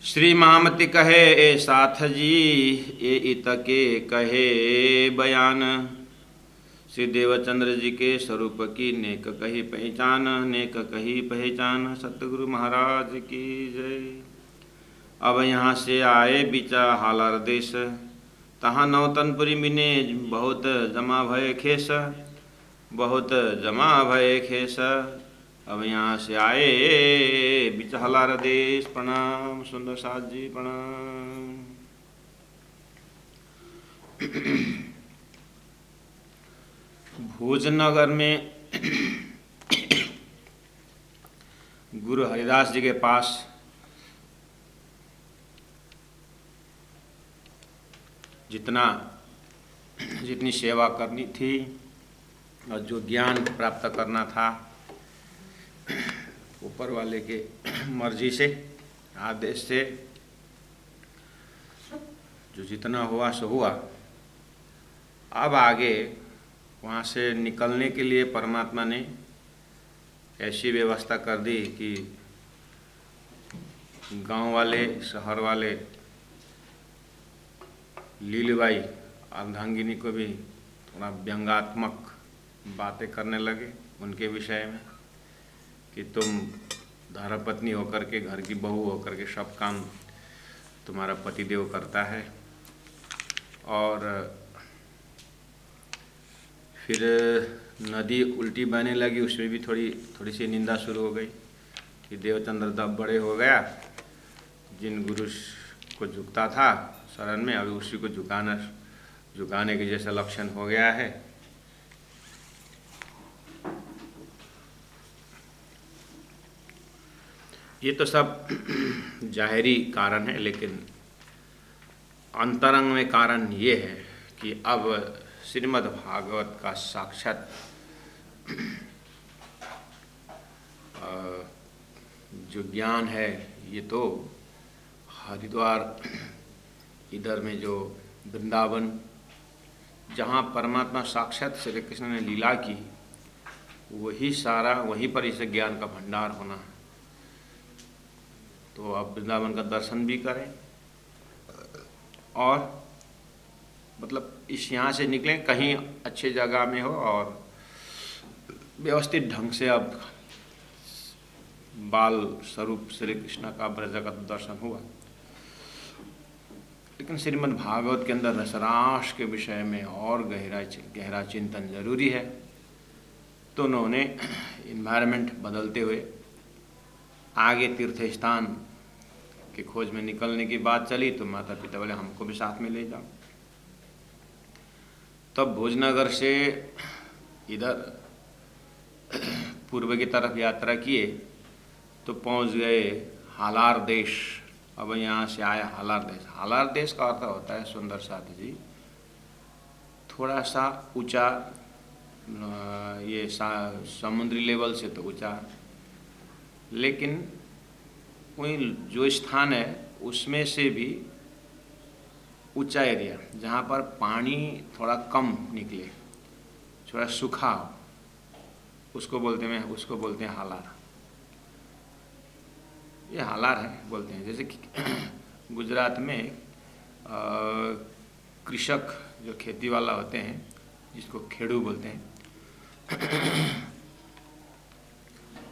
श्री महामति कहे ए साथ जी, ए इतके कहे बयान। श्री देवचंद्र जी के स्वरूप की नेक कही पहचान, नेक कही पहचान। सतगुरु महाराज की जय। अब यहाँ से आए बिचा हालार देश, तहाँ नौतनपुरी मिने बहुत जमा भय खेस, बहुत जमा भय खेस। अब यहाँ से आए बिचा हालार देश। प्रणाम सुंदर साथ जी, प्रणाम। भोजनगर में गुरु हरिदास जी के पास जितनी सेवा करनी थी और जो ज्ञान प्राप्त करना था, ऊपर वाले के मर्जी से, आदेश से जो जितना हुआ सो हुआ। अब आगे वहाँ से निकलने के लिए परमात्मा ने ऐसी व्यवस्था कर दी कि गांव वाले, शहर वाले लीलबाई अर्धांगिनी को भी थोड़ा व्यंग्यात्मक बातें करने लगे उनके विषय में कि तुम धर्मपत्नी होकर के, घर की बहू होकर के सब काम तुम्हारा पतिदेव करता है। और फिर नदी उल्टी बहने लगी, उसमें भी थोड़ी सी निंदा शुरू हो गई कि देवचंद्र तब बड़े हो गया, जिन गुरु को झुकता था शरण में, अभी उसी को झुकाने के जैसा लक्षण हो गया है। ये तो सब जाहिरी कारण है, लेकिन अंतरंग में कारण ये है कि अब श्रीमद् भागवत का साक्षात जो ज्ञान है, ये तो हरिद्वार इधर में जो वृंदावन, जहाँ परमात्मा साक्षात श्री कृष्ण ने लीला की, वही सारा, वहीं पर इस ज्ञान का भंडार होना है। तो अब वृंदावन का दर्शन भी करें और मतलब इस यहाँ से निकलें, कहीं अच्छे जगह में हो और व्यवस्थित ढंग से अब बाल स्वरूप श्री कृष्ण का ब्रज का दर्शन हुआ। लेकिन श्रीमद् भागवत के अंदर रसरास के विषय में और गहरा चिंतन जरूरी है। तो उन्होंने इन्वायरमेंट बदलते हुए आगे तीर्थ स्थान की खोज में निकलने की बात चली, तो माता पिता बोले हमको भी साथ में ले जाओ। तब भोजनगर से इधर पूर्व की तरफ यात्रा किए तो पहुंच गए हालार देश। अब यहाँ से आया हालार देश। हालार देश का अर्थ होता है सुंदर साथ जी, थोड़ा सा ऊंचा, ये समुद्री लेवल से तो ऊंचा, लेकिन वही जो स्थान है उसमें से भी ऊंचा एरिया, जहाँ पर पानी थोड़ा कम निकले, थोड़ा सूखा हो, उसको बोलते हैं हालार। ये हालार है बोलते हैं। जैसे कि गुजरात में कृषक जो खेती वाला होते हैं, जिसको खेड़ू बोलते हैं,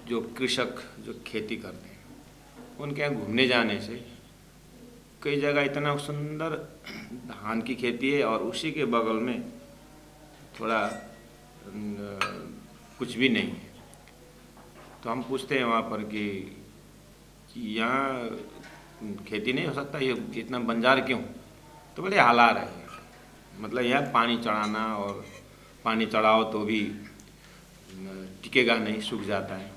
जो कृषक जो खेती करते हैं, उनके यहाँ घूमने जाने से कई जगह इतना सुंदर धान की खेती है और उसी के बगल में थोड़ा कुछ भी नहीं है। तो हम पूछते हैं वहाँ पर कि यहाँ खेती नहीं हो सकता, ये इतना बंजार क्यों? तो बोले हालार है, मतलब यहाँ पानी चढ़ाना, और पानी चढ़ाओ तो भी टिकेगा नहीं, सूख जाता है,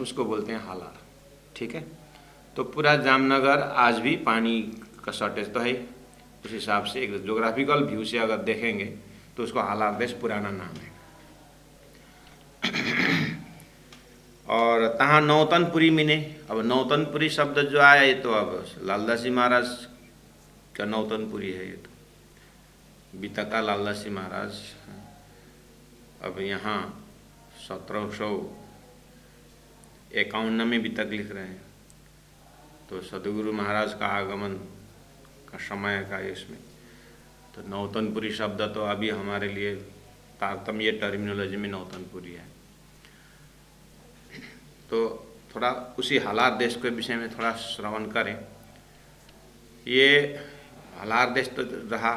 उसको बोलते हैं हालार। ठीक है। तो पूरा जामनगर आज भी पानी का शॉर्टेज तो है। उस हिसाब से एक ज्योग्राफिकल व्यू से अगर देखेंगे तो उसको हालार देश पुराना नाम है। और तहाँ नौतनपुरी मिने। अब नौतनपुरी शब्द जो आया, ये तो अब लालदासी महाराज का नौतनपुरी है। ये तो बीतका लालदासी महाराज अब यहाँ 1751 में बीतक लिख रहे हैं। तो सदगुरु महाराज का आगमन का समय का इसमें तो नौतनपुरी शब्द तो अभी हमारे लिए तारतम्य टर्मिनोलॉजी में नौतनपुरी है। तो थोड़ा उसी हालार देश के विषय में थोड़ा श्रवण करें। ये हालार देश तो रहा,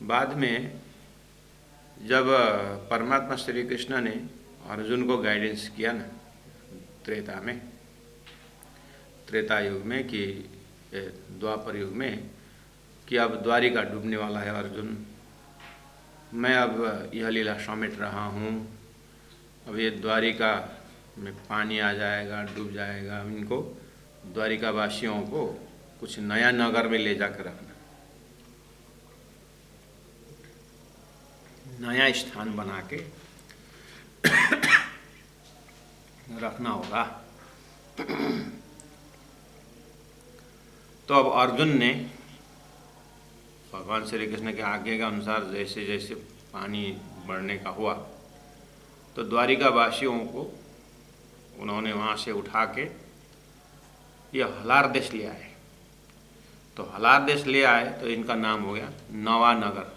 बाद में जब परमात्मा श्री कृष्ण ने अर्जुन को गाइडेंस किया ना त्रेता युग में कि द्वापर युग में कि अब द्वारिका डूबने वाला है अर्जुन, मैं अब यह लीला समेट रहा हूँ, अब ये द्वारिका में पानी आ जाएगा, डूब जाएगा, इनको द्वारिका वासियों को कुछ नया नगर में ले जाकर रखना, नया स्थान बना के रखना होगा। तो अब अर्जुन ने भगवान श्री कृष्ण के आज्ञा के अनुसार जैसे जैसे पानी बढ़ने का हुआ तो द्वारिका वासियों को उन्होंने वहाँ से उठा के यह हलार देश ले आए। तो हलार देश ले आए तो इनका नाम हो गया नवानगर।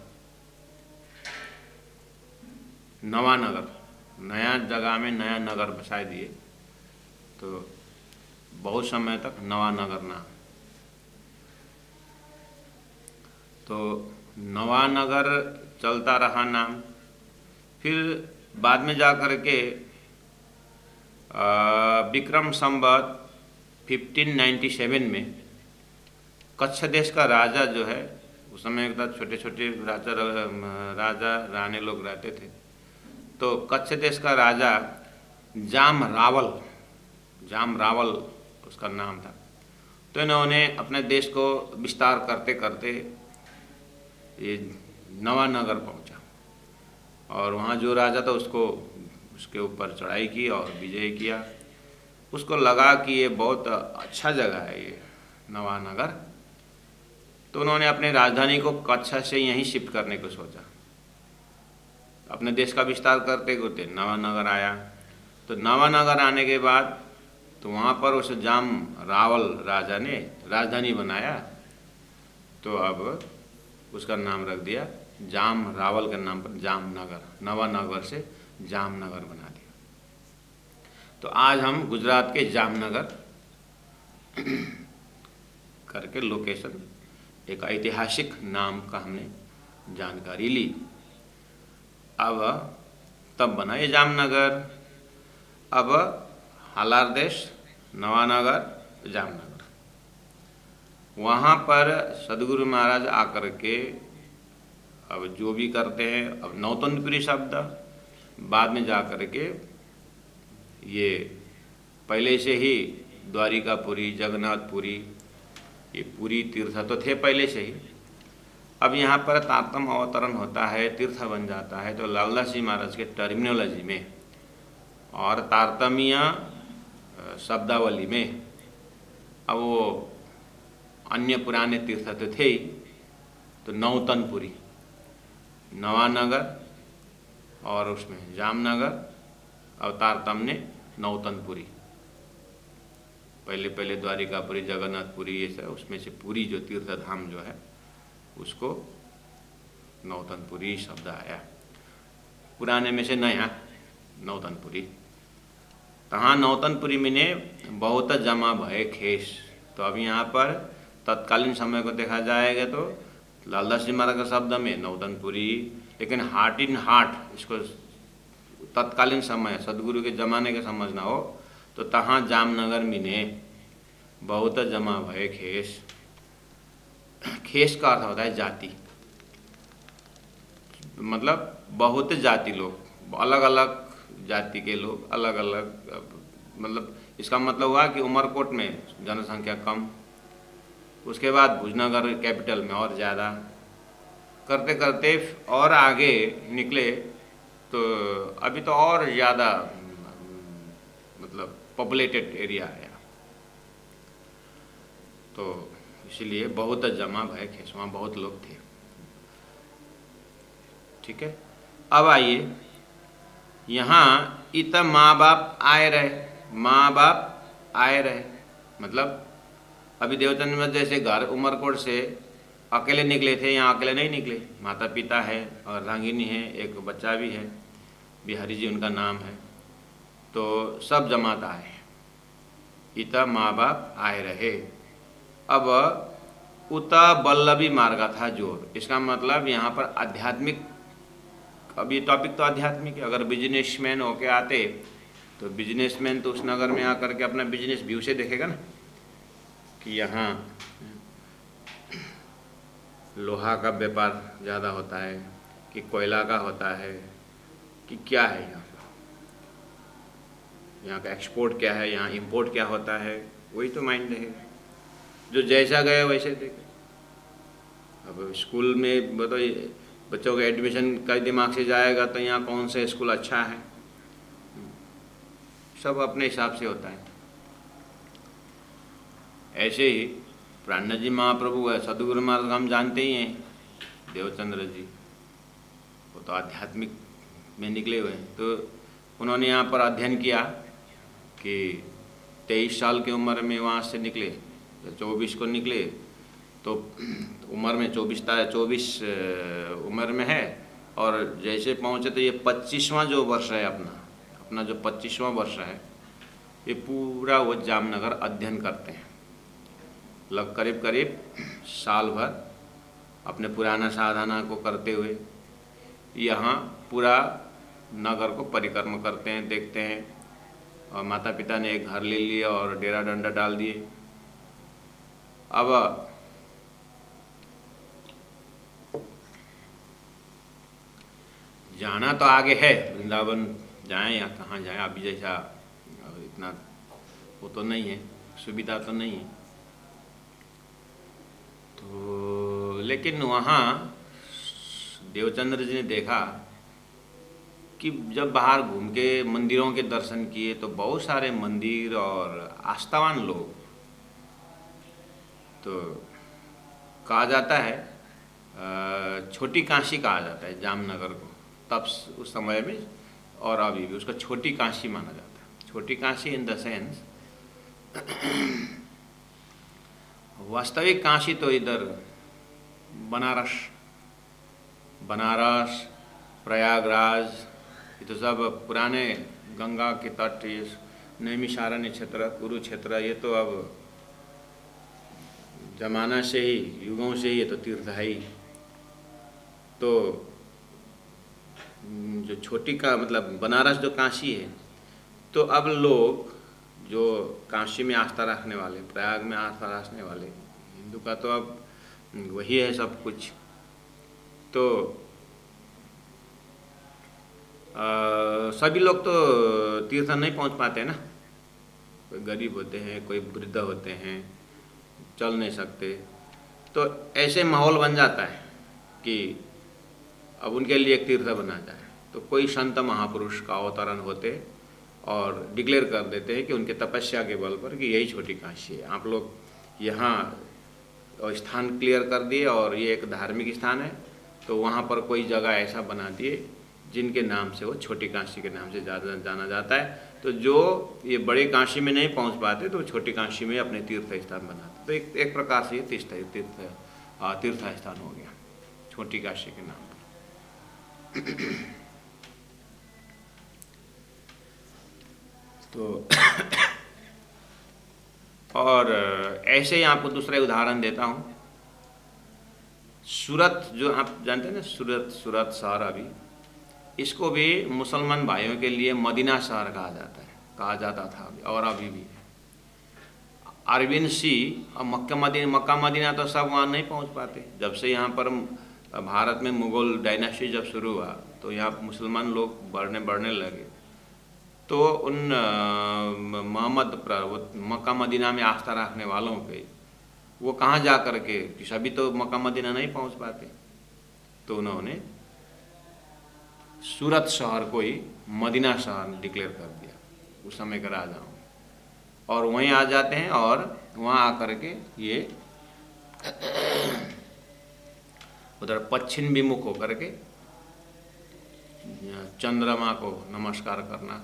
नवानगर, नया जगह में नया नगर बसा दिए, तो बहुत समय तक नवानगर नाम। तो नवानगर चलता रहा नाम। फिर बाद में जा कर के विक्रम संवत 1597 में कच्छ देश का राजा जो है, उस समय एक छोटे छोटे राजा रानी लोग रहते थे, तो कच्छ देश का राजा जाम रावल उसका नाम था। तो इन्होंने अपने देश को विस्तार करते करते ये नवानगर पहुंचा और वहाँ जो राजा था उसके ऊपर चढ़ाई की और विजय किया। उसको लगा कि ये बहुत अच्छा जगह है ये नवानगर, तो उन्होंने अपने राजधानी को कच्छ से यहीं शिफ्ट करने को सोचा। अपने देश का विस्तार करते करते नवानगर आया। तो नवानगर आने के बाद तो वहाँ पर उस जाम रावल राजा ने राजधानी बनाया, तो अब उसका नाम रख दिया जाम रावल के नाम पर जामनगर, नवानगर से जामनगर बना दिया। तो आज हम गुजरात के जामनगर करके लोकेशन, एक ऐतिहासिक नाम का हमने जानकारी ली। अब तब बना ये जामनगर। अब हालार देश, नवानगर, जामनगर, वहाँ पर सदगुरु महाराज आकर के अब जो भी करते हैं, अब नौतनपुरी शब्द बाद में जा कर के ये पहले से ही द्वारिकापुरी, जगन्नाथपुरी, ये पूरी तीर्थ तो थे पहले से ही। अब यहाँ पर तारतम अवतरण होता है, तीर्थ बन जाता है, तो लालदास जी महाराज के टर्मिनोलॉजी में और तारतम्य शब्दावली में अब वो अन्य पुराने तीर्थ तो थे ही, तो नौतनपुरी, नवानगर और उसमें जामनगर, अवतार तमने नौतनपुरी, पहले द्वारिकापुरी, जगन्नाथपुरी, ये सब उसमें से पुरी जो तीर्थ धाम जो है उसको नौतनपुरी शब्द आया। पुराने में से नया नौतनपुरी। तहाँ नौतनपुरी में बहुत जमा भय खेस। तो अब यहाँ पर तत्कालीन समय को देखा जाएगा तो लालदास जी महाराज के शब्द में नौतनपुरी, लेकिन हार्ट इन हार्ट इसको तत्कालीन समय सदगुरु के जमाने के समझना हो तो तहाँ जामनगर में बहुत जमा भय खेस। खेस का अर्थ होता है जाति, मतलब बहुत जाति लोग, अलग अलग जाति के लोग, अलग अलग, मतलब इसका मतलब हुआ कि उमरकोट में जनसंख्या कम, उसके बाद भुजनगर कैपिटल में और ज़्यादा, करते करते और आगे निकले तो अभी तो और ज़्यादा मतलब पॉपुलेटेड एरिया आया। तो इसलिए बहुत जमा भय खेस, वहाँ बहुत लोग थे। ठीक है, अब आइए यहाँ इत माँ बाप आए रहे, माँ बाप आए रहे, मतलब अभी देवचंद्र जैसे घर उमरकोट से अकेले निकले थे, यहाँ अकेले नहीं निकले, माता पिता है और अर्धांगिनी है, एक बच्चा भी है, बिहारी जी उनका नाम है, तो सब जमात आए, इता माँ बाप आए रहे। अब उता बल्लभी मार्गा था जोर, इसका मतलब यहाँ पर आध्यात्मिक, अब ये टॉपिक तो आध्यात्मिक है। अगर बिजनेसमैन होके आते तो बिजनेसमैन तो उस नगर में आकर के अपना बिजनेस व्यू से देखेगा ना कि यहाँ लोहा का व्यापार ज़्यादा होता है कि कोयला का होता है कि क्या है, यहाँ का एक्सपोर्ट क्या है, यहाँ इंपोर्ट क्या होता है, वही तो माइंड रहेगा। जो जैसा गया वैसे देखे। अब स्कूल में बताओ, बच्चों का एडमिशन का दिमाग से जाएगा तो यहाँ कौन सा स्कूल अच्छा है, सब अपने हिसाब से होता है। ऐसे ही प्राणनाथ जी महाप्रभु है, सदगुरु मार्ग हम जानते ही हैं, देवचंद्र जी वो तो आध्यात्मिक में निकले हुए हैं। तो उन्होंने यहाँ पर अध्ययन किया कि 23 साल की उम्र में वहाँ से निकले, 24 को निकले, तो उम्र में 24 उम्र में है, और जैसे पहुँचे तो ये 25वां जो वर्ष है अपना जो 25वां वर्ष है, ये पूरा वो जामनगर अध्ययन करते हैं। करीब करीब साल भर अपने पुराना साधना को करते हुए यहाँ पूरा नगर को परिक्रमा करते हैं, देखते हैं। और माता पिता ने एक घर ले लिया और डेरा डंडा डाल दिए। अब जाना तो आगे है, वृंदावन जाएं या कहाँ जाएं, अभी जैसा इतना वो तो नहीं है, सुविधा तो नहीं है, तो लेकिन वहाँ देवचंद्र जी ने देखा कि जब बाहर घूम के मंदिरों के दर्शन किए तो बहुत सारे मंदिर और आस्थावान लोग, तो कहा जाता है छोटी काशी कहा जाता है जामनगर को, तब उस समय में और अभी भी उसका छोटी काशी माना जाता है। छोटी काशी इन द सेंस वास्तविक काशी तो इधर बनारस, प्रयागराज, ये तो सब पुराने गंगा के तट, ये नैमिषारण्य क्षेत्र, कुरुक्षेत्र, ये तो अब जमाना से ही, युगों से ही ये तो तीर्थ है ही। तो जो छोटी का मतलब बनारस जो काशी है, तो अब लोग जो काशी में आस्था रखने वाले, प्रयाग में आस्था रखने वाले, हिंदू का तो अब वही है सब कुछ। तो सभी लोग तो तीर्थ नहीं पहुंच पाते ना, कोई गरीब होते हैं, कोई वृद्ध होते हैं, चल नहीं सकते, तो ऐसे माहौल बन जाता है कि अब उनके लिए एक तीर्थ बना जाए। तो कोई संत महापुरुष का अवतरण होते और डिक्लेयर कर देते हैं कि उनके तपस्या के बल पर कि यही छोटी काशी है, आप लोग यहाँ स्थान क्लियर कर दिए और ये एक धार्मिक स्थान है, तो वहाँ पर कोई जगह ऐसा बना दिए जिनके नाम से वो छोटी काशी के नाम से जाना जाता है। तो जो ये बड़े काशी में नहीं पहुँच पाते तो छोटी काशी में अपने तीर्थ स्थान बनाते। तो एक प्रकार से ये तीर्थ स्थान हो गया छोटी काशी के नाम पर। तो और ऐसे ही आपको दूसरा उदाहरण देता हूँ। सूरत जो आप जानते हैं ना, सूरत शहर अभी, इसको भी मुसलमान भाइयों के लिए मदीना शहर कहा जाता था और अभी भी। अरविंद सी और मक्का मदीना तो सब वहाँ नहीं पहुँच पाते। जब से यहाँ पर भारत में मुगल डायनास्टी जब शुरू हुआ तो यहाँ मुसलमान लोग बढ़ने लगे, तो उन मोहम्मद पर मक्का मदीना में आस्था रखने वालों पे वो कहाँ जा कर के, कि सभी तो मक्का मदीना नहीं पहुँच पाते, तो उन्होंने सूरत शहर को ही मदीना शहर डिक्लेयर कर दिया उस समय का राजाओं, और वहीं आ जाते हैं और वहाँ आकर के ये उधर पश्चिम विमुख होकर के चंद्रमा को नमस्कार करना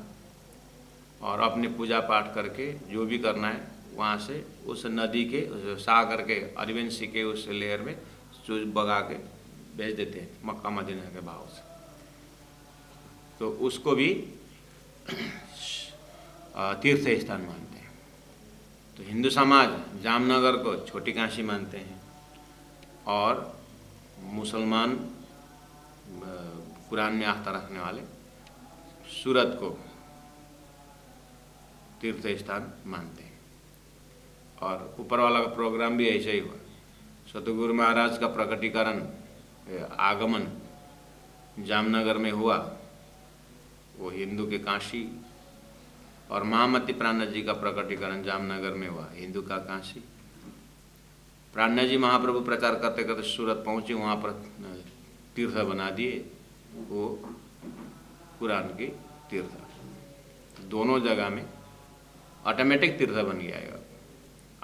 और अपनी पूजा पाठ करके जो भी करना है वहाँ से उस नदी के सागर के अरविंद सी के उस लेयर में चूज बगा के बेच देते हैं मक्का मदीना के भाव से। तो उसको भी तीर्थ स्थान मानते हैं। तो हिंदू समाज जामनगर को छोटी काशी मानते हैं और मुसलमान कुरान में आस्था रखने वाले सूरत को तीर्थ स्थान मानते हैं। और ऊपर वाला का प्रोग्राम भी ऐसा ही हुआ। सतगुरु महाराज का प्रकटीकरण आगमन जामनगर में हुआ, वो हिंदू के काशी, और महामती प्राणनाथ जी का प्रकटीकरण जामनगर में हुआ, हिंदू का काशी। प्राणनाथ जी महाप्रभु प्रचार करते करते सूरत पहुँचे, वहाँ पर तीर्थ बना दिए, वो कुरान के तीर्थ। दोनों जगह में ऑटोमेटिक तीर्थ बन गया है।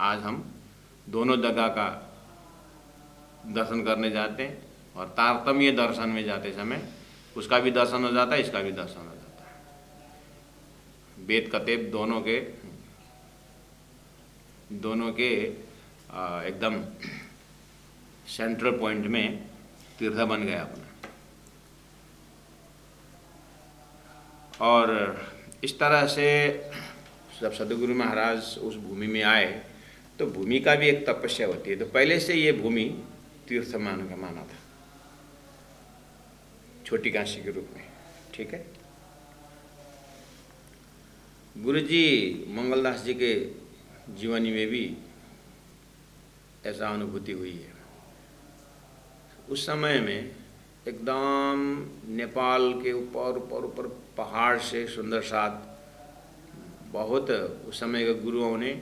आज हम दोनों जगह का दर्शन करने जाते हैं और तारतम्य दर्शन में जाते समय उसका भी दर्शन हो जाता है, इसका भी दर्शन हो जाता है। वेद कतेब दोनों के एकदम सेंट्रल पॉइंट में तीर्थ बन गया अपना। और इस तरह से जब सदगुरु महाराज उस भूमि में आए तो भूमि का भी एक तपस्या होती है। तो पहले से ये भूमि तीर्थ माना था, छोटी काशी के रूप में। ठीक है। गुरुजी मंगलदास जी के जीवनी में भी ऐसा अनुभूति हुई है। उस समय में एकदम नेपाल के ऊपर पहाड़ से सुंदर साथ बहुत उस समय के गुरुओं ने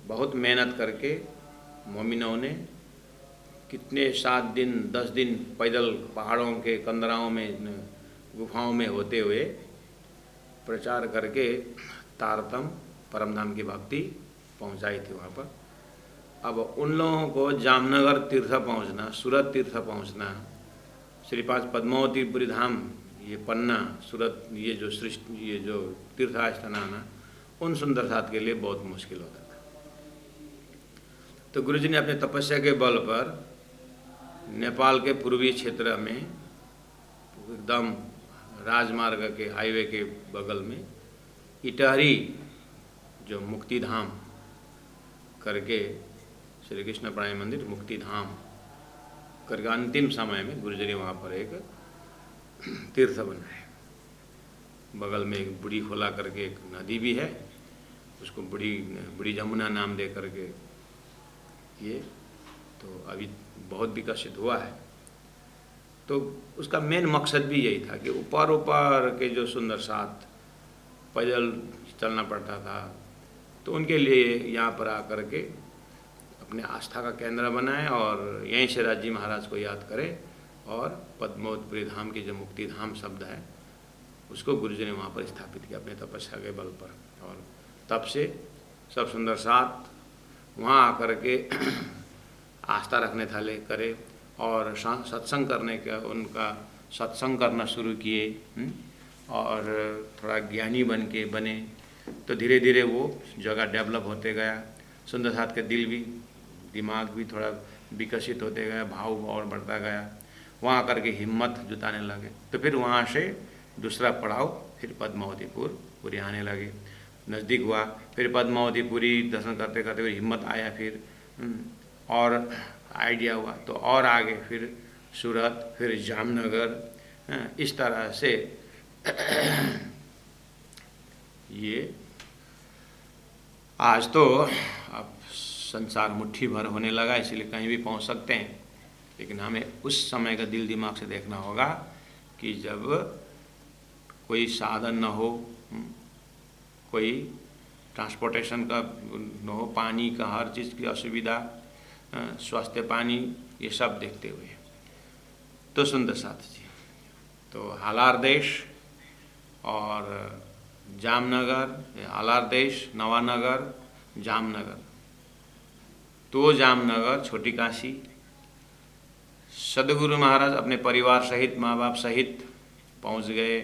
बहुत मेहनत करके मोमिनों ने कितने 7 दिन 10 दिन पैदल पहाड़ों के कंदराओं में गुफाओं में होते हुए प्रचार करके तारतम परमधाम की भक्ति पहुंचाई थी वहाँ पर। अब उन लोगों को जामनगर तीर्थ पहुंचना, सूरत तीर्थ पहुंचना, श्रीपाद पद्मावतीपुरी धाम, ये पन्ना, सूरत, ये जो तीर्थ स्थान आना उन सुंदर साथ के लिए बहुत मुश्किल होता था। तो गुरुजी ने अपने तपस्या के बल पर नेपाल के पूर्वी क्षेत्र में एकदम राजमार्ग के हाईवे के बगल में इटहरी जो मुक्ति धाम करके श्री कृष्ण प्राणी मंदिर मुक्ति धाम करके अंतिम समय में गुरुजी ने वहाँ पर एक तीर्थ बनाए। बगल में एक बूढ़ी खोला करके एक नदी भी है, उसको बूढ़ी जमुना नाम दे करके ये तो अभी बहुत विकसित हुआ है। तो उसका मेन मकसद भी यही था कि ऊपर के जो सुंदर साथ पैदल चलना पड़ता था, तो उनके लिए यहाँ पर आकर के अपने आस्था का केंद्र बनाए और यहीं से राज जी महाराज को याद करें और पद्मावतीपुरी धाम की जो मुक्ति धाम शब्द है उसको गुरुजी ने वहाँ पर स्थापित किया अपने तपस्या के बल पर। और तब से सब सुंदर साथ वहाँ आकर के आस्था रखने करे और सत्संग करने का उनका सत्संग करना शुरू किए और थोड़ा ज्ञानी बने। तो धीरे धीरे वो जगह डेवलप होते गया। सुंदर साथ का दिमाग भी थोड़ा विकसित होते गया, भाव और बढ़ता गया। वहाँ आकर के हिम्मत जुटाने लगे। तो फिर वहाँ से दूसरा पड़ाव फिर पद्मावतीपुरी आने लगे, नज़दीक हुआ। फिर पद्मावतीपुरी दर्शन करते करते फिर हिम्मत आया, फिर और आइडिया हुआ तो और आगे फिर सूरत, फिर जामनगर। इस तरह से ये आज तो अब संसार मुट्ठी भर होने लगा, इसलिए कहीं भी पहुंच सकते हैं। लेकिन हमें उस समय का दिल दिमाग से देखना होगा कि जब कोई साधन न हो, कोई ट्रांसपोर्टेशन का न हो, पानी का हर चीज़ की असुविधा, स्वास्थ्य पानी, ये सब देखते हुए तो सुंदर साथ जी तो हालार देश और जामनगर, हालार देश, नवानगर, जामनगर। तो जामनगर छोटी काशी सदगुरु महाराज अपने परिवार सहित, माँ बाप सहित पहुँच गए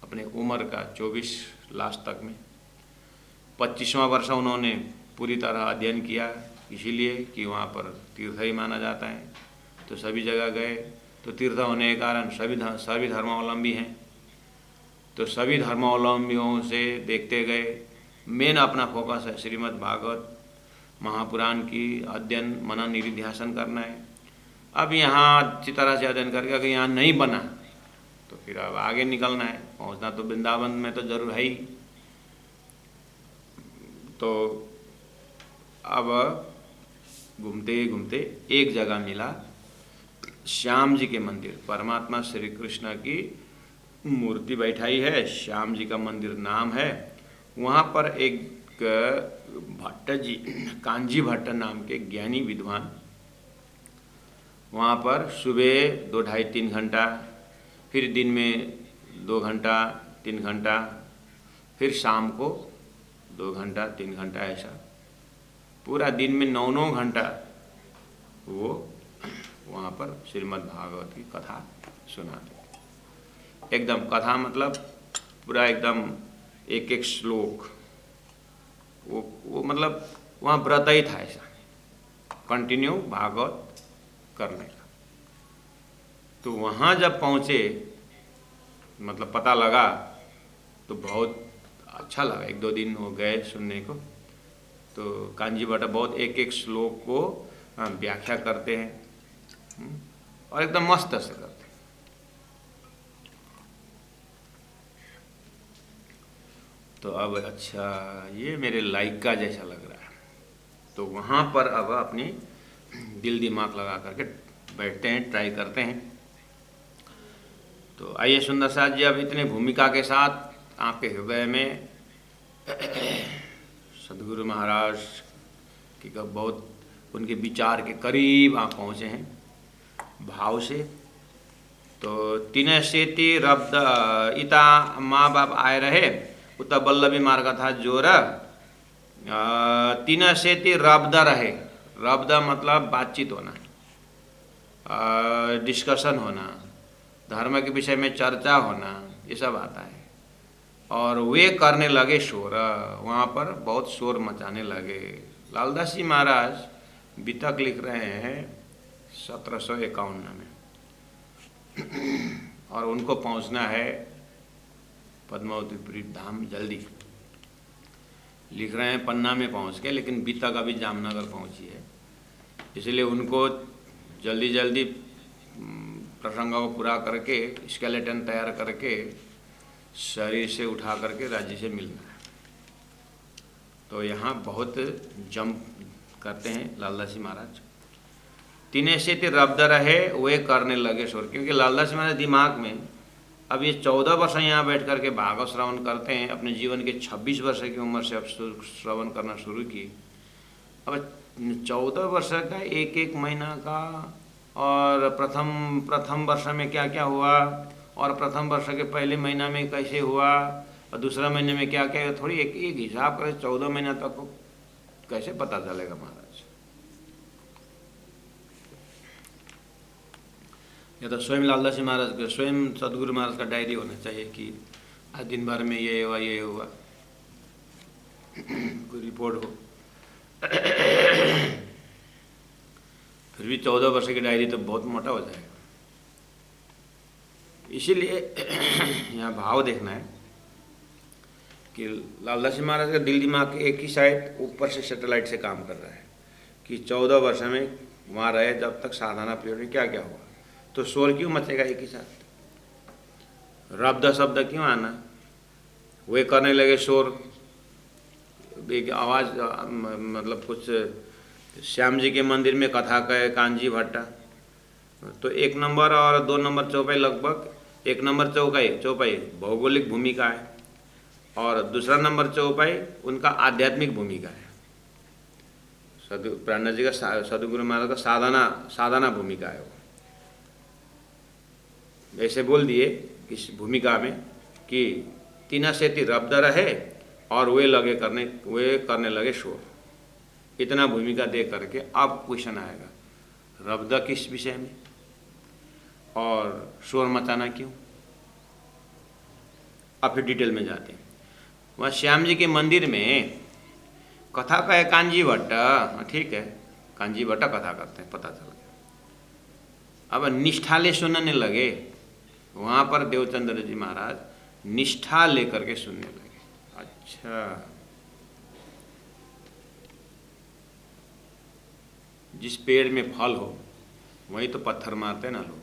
अपने उम्र का 24 लास्ट तक में। 25वां वर्ष उन्होंने पूरी तरह अध्ययन किया, इसीलिए कि वहाँ पर तीर्थ ही माना जाता है। तो सभी जगह गए, तो तीर्थ होने के कारण सभी धर्मावलंबी हैं, तो सभी धर्मावलंबियों से देखते गए। मेन अपना फोकस है श्रीमद् भागवत महापुराण की अध्ययन मनन निधिध्यासन करना है। अब यहाँ अच्छी तरह से अध्ययन करके अगर यहाँ नहीं बना तो फिर अब आगे निकलना है, पहुँचना तो वृंदावन में तो जरूर है ही। तो अब घूमते घूमते एक जगह मिला, श्याम जी के मंदिर। परमात्मा श्री कृष्ण की मूर्ति बैठाई है, श्याम जी का मंदिर नाम है। वहाँ पर एक भट्ट जी, कांजी भट्ट नाम के ज्ञानी विद्वान, वहाँ पर सुबह 2 ढाई 3 घंटा, फिर दिन में 2 घंटा 3 घंटा, फिर शाम को 2 घंटा 3 घंटा, ऐसा पूरा दिन में 9 घंटा वो वहाँ पर श्रीमद् भागवत की कथा सुनाते। एकदम कथा मतलब पूरा एकदम एक एक श्लोक, वो मतलब वहाँ व्रत ही था, ऐसा कंटिन्यू भागवत करने का। तो वहाँ जब पहुँचे, मतलब पता लगा तो बहुत अच्छा लगा। 1-2 दिन हो गए सुनने को। तो कांजी भट्ट बहुत एक एक श्लोक को व्याख्या करते हैं और एकदम मस्त से करते हैं। तो अब अच्छा, ये मेरे लाइक का जैसा लग रहा है। तो वहाँ पर अब अपनी दिल दिमाग लगा करके बैठते हैं, ट्राई करते हैं। तो आइए सुंदर साथ जी, अब इतने भूमिका के साथ आपके हृदय में सदगुरु महाराज की बहुत उनके विचार के करीब आप पहुँचे हैं भाव से। तो 3 सेती रब्द इता माँ बाप आए रहे, उत बल्लभी मार्ग था जोर। 3 सेती रब्द रहे, रब्द मतलब बातचीत होना, डिस्कशन होना, धर्म के विषय में चर्चा होना, ये सब आता है। और वे करने लगे शोर, वहाँ पर बहुत शोर मचाने लगे। लालदास जी महाराज वितक लिख रहे हैं 1751 में, और उनको पहुँचना है पद्मावतीपुरी धाम जल्दी। लिख रहे हैं पन्ना में पहुँच के, लेकिन वितक अभी जामनगर पहुँची है, इसलिए उनको जल्दी जल्दी प्रसंगों को पूरा करके स्केलेटन तैयार करके शरीर से उठा करके राज्य से मिलना है। तो यहाँ बहुत जंप करते हैं लालदास जी महाराज। 3 सेती रब्द रहे, वे करने लगे शोर, क्योंकि लालदास जी महाराज दिमाग में अब ये 14 वर्ष यहाँ बैठ करके भागवत श्रवण करते हैं। अपने जीवन के 26 वर्ष की उम्र से अब श्रवण करना शुरू की। अब 14 वर्ष का एक एक महीना का, और प्रथम वर्ष में क्या क्या हुआ, और प्रथम वर्ष के पहले महीना में कैसे हुआ, और दूसरा महीने में क्या क्या, थोड़ी एक हिसाब करें 14 महीना तक को कैसे पता चलेगा महाराज। या तो स्वयं लालदास जी महाराज के, स्वयं सदगुरु महाराज का डायरी होना चाहिए कि आज दिन भर में ये हुआ ये हुआ, कोई रिपोर्ट हो। फिर भी 14 वर्ष की डायरी तो बहुत मोटा हो जाएगा। इसीलिए यहाँ भाव देखना है कि लालदास जी महाराज का दिल दिमाग एक ही साइड ऊपर से सैटेलाइट से काम कर रहा है कि 14 वर्ष में वहाँ रहे, जब तक साधना पीरियड में क्या क्या हुआ। तो शोर क्यों मचेगा एक ही साथ, रब्द शब्द क्यों आना, वे करने लगे शोर, एक आवाज़, मतलब कुछ श्याम जी के मंदिर में कथा कहे कांजी भट्टा। तो 1 नंबर और 2 नंबर चौपाई, लगभग 1 नंबर चौपाई भौगोलिक भूमिका है, और दूसरा नंबर चौपाई उनका आध्यात्मिक भूमिका है। प्राणनाथ जी का सदगुरु महाराज का साधना भूमिका है। वो ऐसे बोल दिए इस भूमिका में कि 3 सेती रब्द रहे, और वे करने लगे शोर। इतना भूमिका दे करके अब क्वेश्चन आएगा, रब्द किस विषय में और शोर मचाना क्यों। अब फिर डिटेल में जाते हैं। वहाँ श्याम जी के मंदिर में कथा कहे कांजी भट्ट, ठीक है, कांजी भट्ट कथा करते हैं, पता चल गया। अब निष्ठा ले सुनने लगे, वहाँ पर देवचंद्र जी महाराज निष्ठा लेकर के सुनने लगे। अच्छा, जिस पेड़ में फल हो वहीं तो पत्थर मारते ना लोग।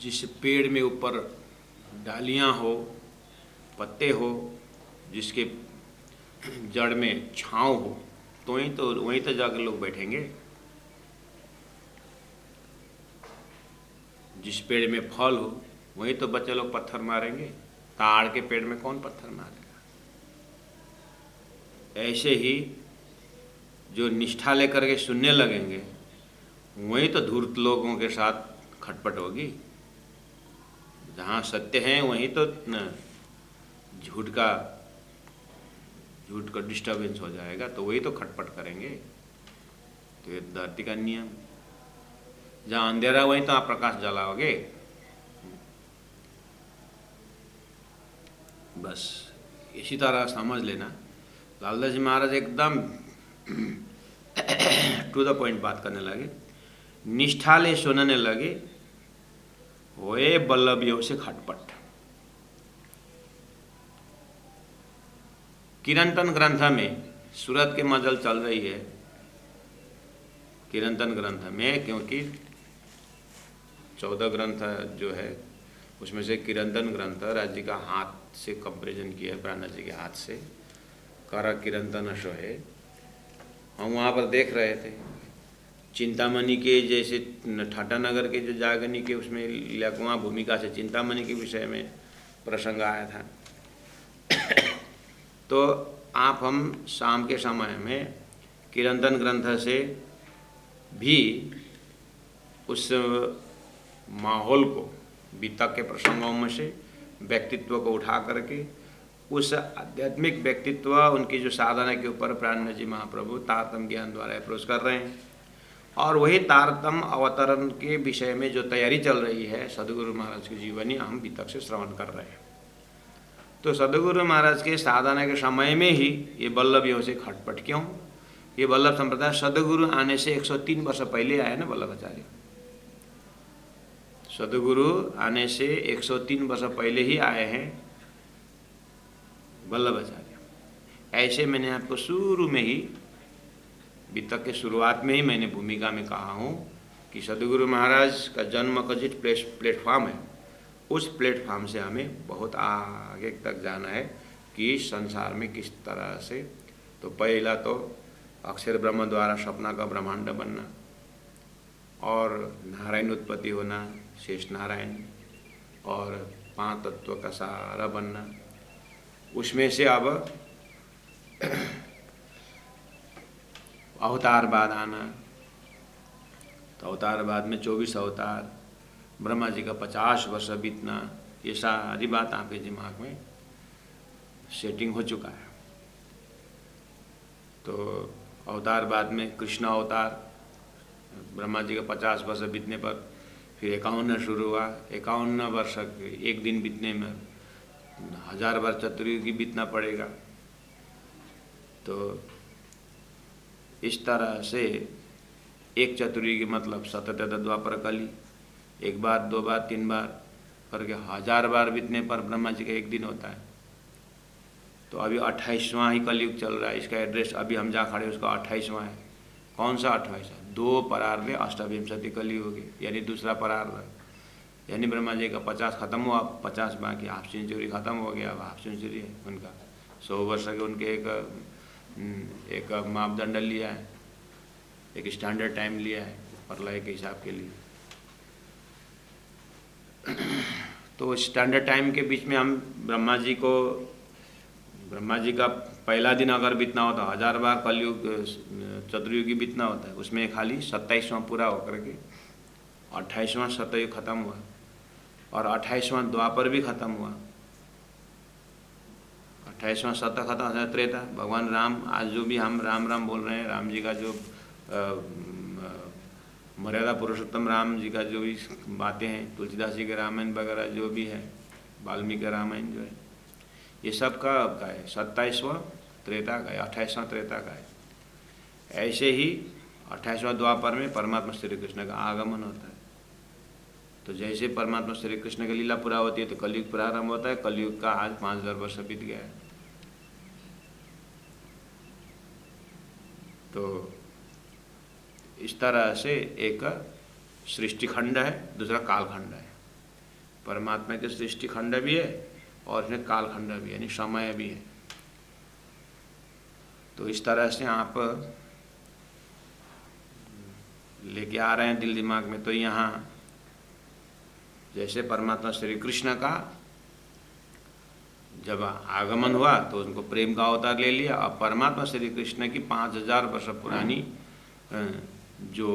जिस पेड़ में ऊपर डालियां हो, पत्ते हो, जिसके जड़ में छांव हो, तो वहीं तो जाकर लोग बैठेंगे। जिस पेड़ में फल हो वहीं तो बच्चे लोग पत्थर मारेंगे। ताड़ के पेड़ में कौन पत्थर मारेगा? ऐसे ही जो निष्ठा लेकर के सुनने लगेंगे वहीं तो धूर्त लोगों के साथ खटपट होगी। जहाँ सत्य है वहीं तो झूठ का डिस्टर्बेंस हो जाएगा, तो वही तो खटपट करेंगे। तो ये धरती का नियम, जहाँ अंधेरा वहीं तो आप प्रकाश जलाओगे। बस इसी तरह समझ लेना, लालदास जी महाराज एकदम टू द पॉइंट बात करने लगे। निष्ठा ले सुनने लगे, होए बल्लभियों से खटपट। किरंतन ग्रंथ में सूरत की मजल चल रही है, किरंतन ग्रंथ में, क्योंकि 14 ग्रंथ जो है उसमें से किरंतन ग्रंथ राज्य का हाथ से कंपेरिजन किया है, प्राणा जी के हाथ से, कर किरंतन अशो है। हम वहाँ पर देख रहे थे चिंतामणि के, जैसे ठाटा नगर के जो जागनी के उसमें लकुआ भूमिका से चिंतामणि के विषय में प्रसंग आया था। तो हम शाम के समय में किरंतन ग्रंथ से भी उस माहौल को, बीतक के प्रसंगों में से व्यक्तित्व को उठा करके उस आध्यात्मिक व्यक्तित्व, उनकी जो साधना के ऊपर प्राणनाथ जी महाप्रभु तारतम ज्ञान द्वारा अप्रोच कर रहे हैं। और वही तारतम अवतरण के विषय में जो तैयारी चल रही है सदगुरु महाराज की जीवनी हम बीतक से श्रवण कर रहे हैं। तो सदगुरु महाराज के साधना के समय में ही ये वल्लभियों से खटपट क्यों? ये वल्लभ संप्रदाय सदगुरु आने से 103 वर्ष पहले आया ना वल्लभाचार्य। सदगुरु आने से 103 वर्ष पहले ही आए हैं वल्लभाचार्य। ऐसे मैंने आपको शुरू में ही, बीतक के शुरुआत में ही मैंने भूमिका में कहा हूँ कि सदगुरु महाराज का जन्म का जिस प्लेटफॉर्म है, उस प्लेटफॉर्म से हमें बहुत आगे तक जाना है कि संसार में किस तरह से। तो पहला तो अक्षर ब्रह्म द्वारा सपना का ब्रह्मांड बनना और नारायण उत्पत्ति होना, शेष नारायण, और 5 तत्व का सारा बनना। उसमें से अब अवतार बाद आना, तो अवतार बाद में 24 अवतार, ब्रह्मा जी का 50 वर्ष बीतना, ये सारी बात आपके दिमाग में सेटिंग हो चुका है। तो अवतार बाद में कृष्ण अवतार, ब्रह्मा जी का 50 वर्ष बीतने पर फिर 51 शुरू हुआ। 51 वर्ष एक दिन बीतने में 1000 वर्ष चतुर्युगी बीतना पड़ेगा। तो इस तरह से एक चतुर्युगी मतलब सतत द्वापर कली, 1 बार 2 बार 3 बार करके 1000 बार बीतने पर ब्रह्मा जी का एक दिन होता है। तो अभी 28वां ही कलयुग चल रहा है। इसका एड्रेस अभी हम जहाँ खड़े उसका 28वां है। कौन सा 28वां? 2 परार्ध अष्टाविंशति कलयुग, यानी दूसरा परार्ध। यानी ब्रह्मा जी का 50 खत्म हुआ, 50 बाकी, हाफ सेंचुरी खत्म हो गया। अब हाफ सेंचुरी है उनका, 100 वर्ष के उनके एक मापदंड लिया है, एक स्टैंडर्ड टाइम लिया है प्रलय के हिसाब के लिए। तो स्टैंडर्ड टाइम के बीच में हम ब्रह्मा जी का पहला दिन अगर बीतना होता, 1000 बार कलयुग चतुर्युगी बीतना होता है, उसमें खाली 27वां पूरा होकर के 28वां सतयुग खत्म हुआ और 28वां द्वापर भी खत्म हुआ। 28वां सत खत्म हो त्रेता। भगवान राम, आज जो भी हम राम राम बोल रहे हैं, राम जी का जो मर्यादा पुरुषोत्तम राम जी का जो भी बातें हैं, तुलसीदास जी के रामायण वगैरह जो भी है, वाल्मीकि का रामायण जो है, ये सब का है 27वां त्रेता का है, 28वां त्रेता का है। ऐसे ही 28वां द्वापर में परमात्मा श्री कृष्ण का आगमन होता है। तो जैसे परमात्मा श्री कृष्ण की लीला पूरा होती है तो कलयुग प्रारंभ होता है। कलयुग का आज 5000 वर्ष बीत गया है। तो इस तरह से एक सृष्टि खंड है, दूसरा कालखंड है। परमात्मा के सृष्टि खंड भी है और इसमें कालखंड भी है, यानी समय भी है। तो इस तरह से आप लेके आ रहे हैं दिल दिमाग में। तो यहाँ जैसे परमात्मा श्री कृष्ण का जब आगमन हुआ तो उनको प्रेम का अवतार ले लिया। और परमात्मा श्री कृष्ण की 5000 वर्ष पुरानी जो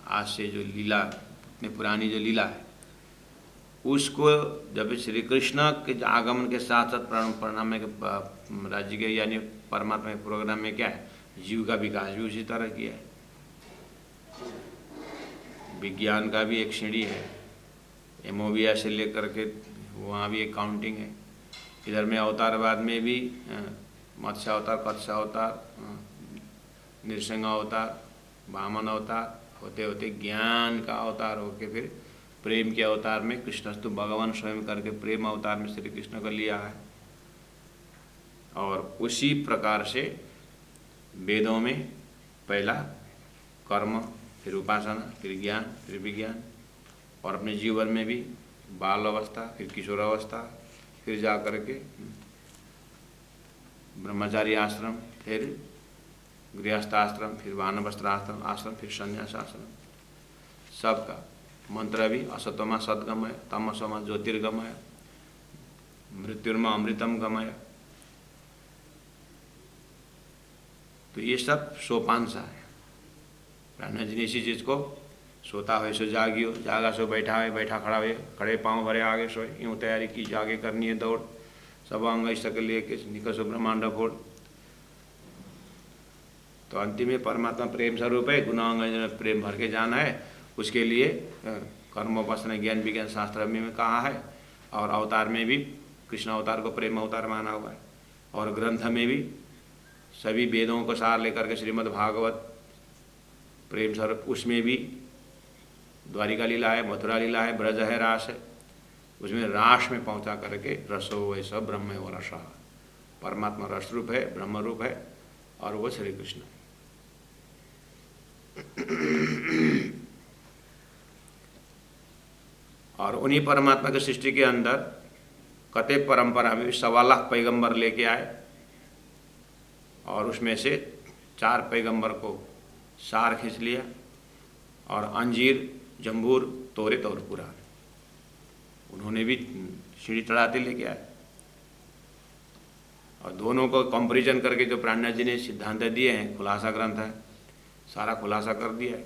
आज से जो लीला, इतनी पुरानी जो लीला है, उसको जब श्री कृष्ण के आगमन के साथ साथ परिणाम के राज्य के यानी परमात्मा के प्रोग्राम में क्या है, जीव का विकास भी उसी तरह किया है। विज्ञान का भी एक सीढ़ी है, एमोबिया से लेकर के वहाँ भी एक काउंटिंग है। इधर में अवतारवाद में भी मत्स्य अवतार, कत्स्य अवतार, नृसिंह अवतार, वामन अवतार होते होते ज्ञान का अवतार होके फिर प्रेम के अवतार में कृष्णस्तु भगवान स्वयं करके प्रेम अवतार में श्री कृष्ण को लिया है। और उसी प्रकार से वेदों में पहला कर्म, फिर उपासना, फिर ज्ञान, फिर विज्ञान, और अपने जीवन में भी बाल अवस्था, फिर किशोरावस्था, फिर जा कर के ब्रह्मचारी आश्रम, फिर गृहस्थ आश्रम, फिर वानप्रस्थ आश्रम, फिर संन्यास आश्रम। सबका मंत्र भी असतोमा सद्गमय, तमसोमा ज्योतिर्गमय, मृत्युर्मा अमृतम गमय। तो ये सब सोपान सा है। ब्रह्मा जी ने इसी चीज़ को सोता है सो जागियो, जागा सो बैठा है, बैठा खड़ा हुए, खड़े पाँव भरे आगे सोए, यूँ तैयारी की, आगे करनी है दौड़, सब अंग सकल लेके निकसो ब्रह्मांड फोड़। तो अंतिम में परमात्मा प्रेम स्वरूप है, गुणांग में प्रेम भर के जाना है। उसके लिए कर्मोपासना, ज्ञान विज्ञान शास्त्र में कहा है, और अवतार में भी कृष्ण अवतार को प्रेम अवतार माना हुआ है। और ग्रंथ में भी सभी वेदों को सार लेकर के श्रीमद् भागवत प्रेम स्वरूप, उसमें भी द्वारिका लीला है, मथुरा लीला है, ब्रज है, रास है। उसमें रास में पहुंचा करके रसो वैसा ब्रह्म व रसा, परमात्मा रस रूप है, ब्रह्म रूप है, और वो श्री कृष्ण है। और उन्हीं परमात्मा की सृष्टि के अंदर कते परंपरा में भी 1.25 लाख पैगंबर लेके आए, और उसमें से 4 पैगंबर को सार खींच लिया, और अंजीर, जम्बूर, तोरेत और पुराण उन्होंने भी सीढ़ी चढ़ाते लेके आए। और दोनों को कंपैरिजन करके जो प्राणनाथ जी ने सिद्धांत दिए हैं, खुलासा ग्रंथ है, सारा खुलासा कर दिया है।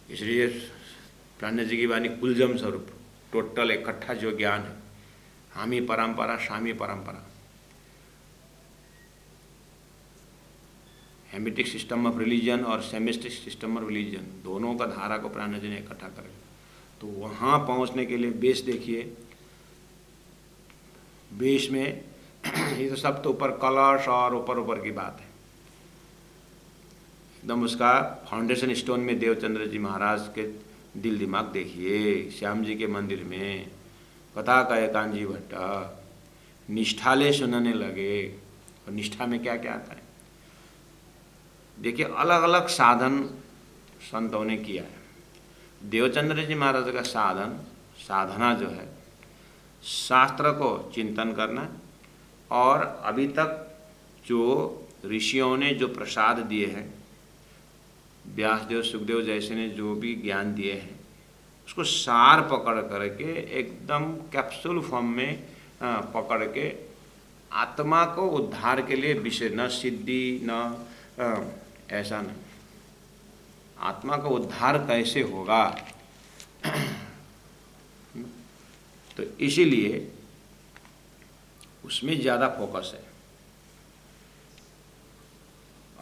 इसलिए प्राणनाथ जी की वाणी कुलजम स्वरूप, टोटल इकट्ठा जो ज्ञान है, हामी परंपरा, शामी परंपरा, हेमिटिक सिस्टम ऑफ रिलीजन और सेमिस्टिक सिस्टम ऑफ रिलीजन, दोनों का धारा को प्राणनाथ जी ने इकट्ठा कर। तो वहाँ पहुँचने के लिए बेस देखिए, बेस में ये तो सब तो ऊपर कलश और ऊपर की बात है, एकदम उसका फाउंडेशन स्टोन में देवचंद्र जी महाराज के दिल दिमाग देखिए। श्याम जी के मंदिर में कथा कहे कांजी भट्ट निष्ठाले सुनने लगे। और निष्ठा में क्या क्या आता है देखिए, अलग अलग साधन संतों ने किया है। देवचंद्र जी महाराज का साधना जो है, शास्त्र को चिंतन करना, और अभी तक जो ऋषियों ने जो प्रसाद दिए हैं, व्यासदेव, सुखदेव जैसे ने जो भी ज्ञान दिए हैं, उसको सार पकड़ करके एकदम कैप्सूल फॉर्म में पकड़ के आत्मा को उद्धार के लिए विषय, न सिद्धि न ऐसा नहीं, आत्मा का उद्धार कैसे होगा। तो इसीलिए उसमें ज़्यादा फोकस है।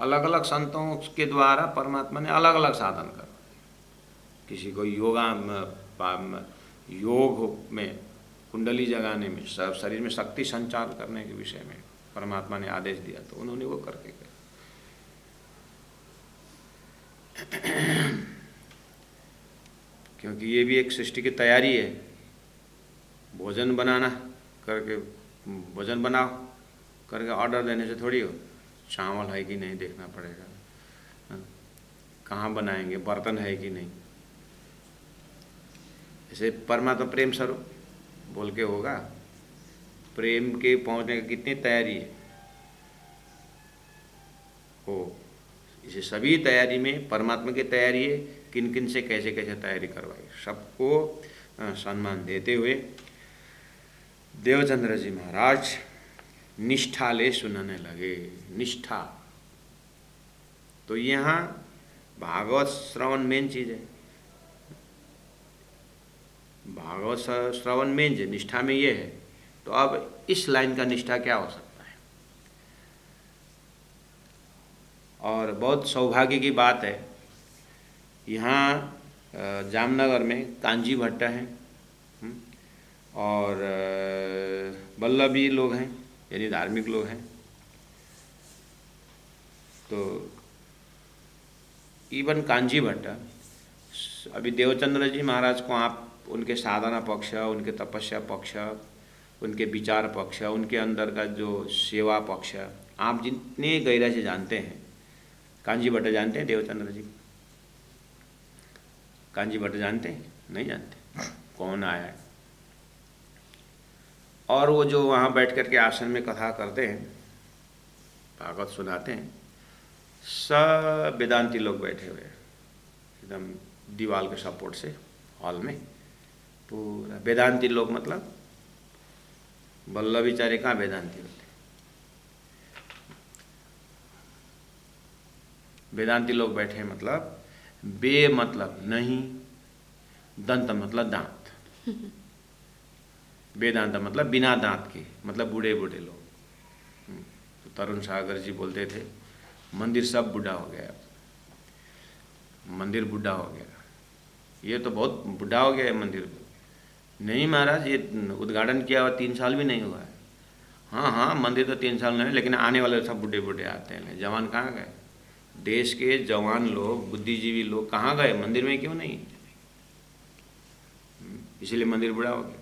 अलग अलग संतों के द्वारा परमात्मा ने अलग अलग साधन करवाए। किसी को योग में कुंडली जगाने में, सब शरीर में शक्ति संचार करने के विषय में परमात्मा ने आदेश दिया तो उन्होंने वो करके गए। क्योंकि ये भी एक सृष्टि की तैयारी है। भोजन बनाना करके, भोजन बनाओ करके ऑर्डर देने से थोड़ी हो। चावल है कि नहीं देखना पड़ेगा, कहाँ बनाएंगे, बर्तन है कि नहीं। ऐसे परमात्मा प्रेम स्वरूप बोल के होगा। प्रेम के पहुंचने की कितनी तैयारी है हो। इसे सभी तैयारी में परमात्मा की तैयारी है। किन किन से कैसे कैसे तैयारी करवाई, सबको सम्मान देते हुए देवचंद्र जी महाराज निष्ठा ले सुनाने लगे। निष्ठा तो यहाँ भागवत श्रवण मेन चीज है। भागवत श्रवण मेन है, निष्ठा में ये है। तो अब इस लाइन का निष्ठा क्या हो सकता है। और बहुत सौभाग्य की बात है, यहाँ जामनगर में कांजी भट्ट हैं और वल्लभी लोग हैं, यानी धार्मिक लोग हैं। तो इवन कांजी भट्ट अभी देवचंद्र जी महाराज को आप उनके साधना पक्ष, उनके तपस्या पक्ष, उनके विचार पक्ष, उनके अंदर का जो सेवा पक्ष आप जितने गहराई से जानते हैं। कांजी भट्ट जानते हैं देवचंद्र जी? कांजी भट्ट जानते हैं? नहीं जानते। कौन आया है? और वो जो वहाँ बैठ कर के आसन में कथा करते हैं, भागवत सुनाते हैं, सब वेदांती लोग बैठे हुए हैं एकदम दीवार के सपोर्ट से हॉल में। पूरा वेदांती लोग, मतलब वल्लभाचार्य कहाँ वेदांती होते। वेदांती लोग बैठे मतलब बे मतलब नहीं, दंत मतलब दांत। वेदांत मतलब बिना दांत के, मतलब बूढ़े बूढ़े लोग। तो तरुण सागर जी बोलते थे मंदिर सब बूढ़ा हो गया, मंदिर बूढ़ा हो गया, ये तो बहुत बूढ़ा हो गया है मंदिर। नहीं महाराज, ये उद्घाटन किया हुआ 3 साल भी नहीं हुआ है। हाँ हाँ, मंदिर तो 3 साल नहीं, लेकिन आने वाले सब बूढ़े बूढ़े आते हैं। जवान कहाँ गए? देश के जवान लोग, बुद्धिजीवी लोग कहाँ गए? मंदिर में क्यों नहीं? इसलिए मंदिर बूढ़ा हो गया,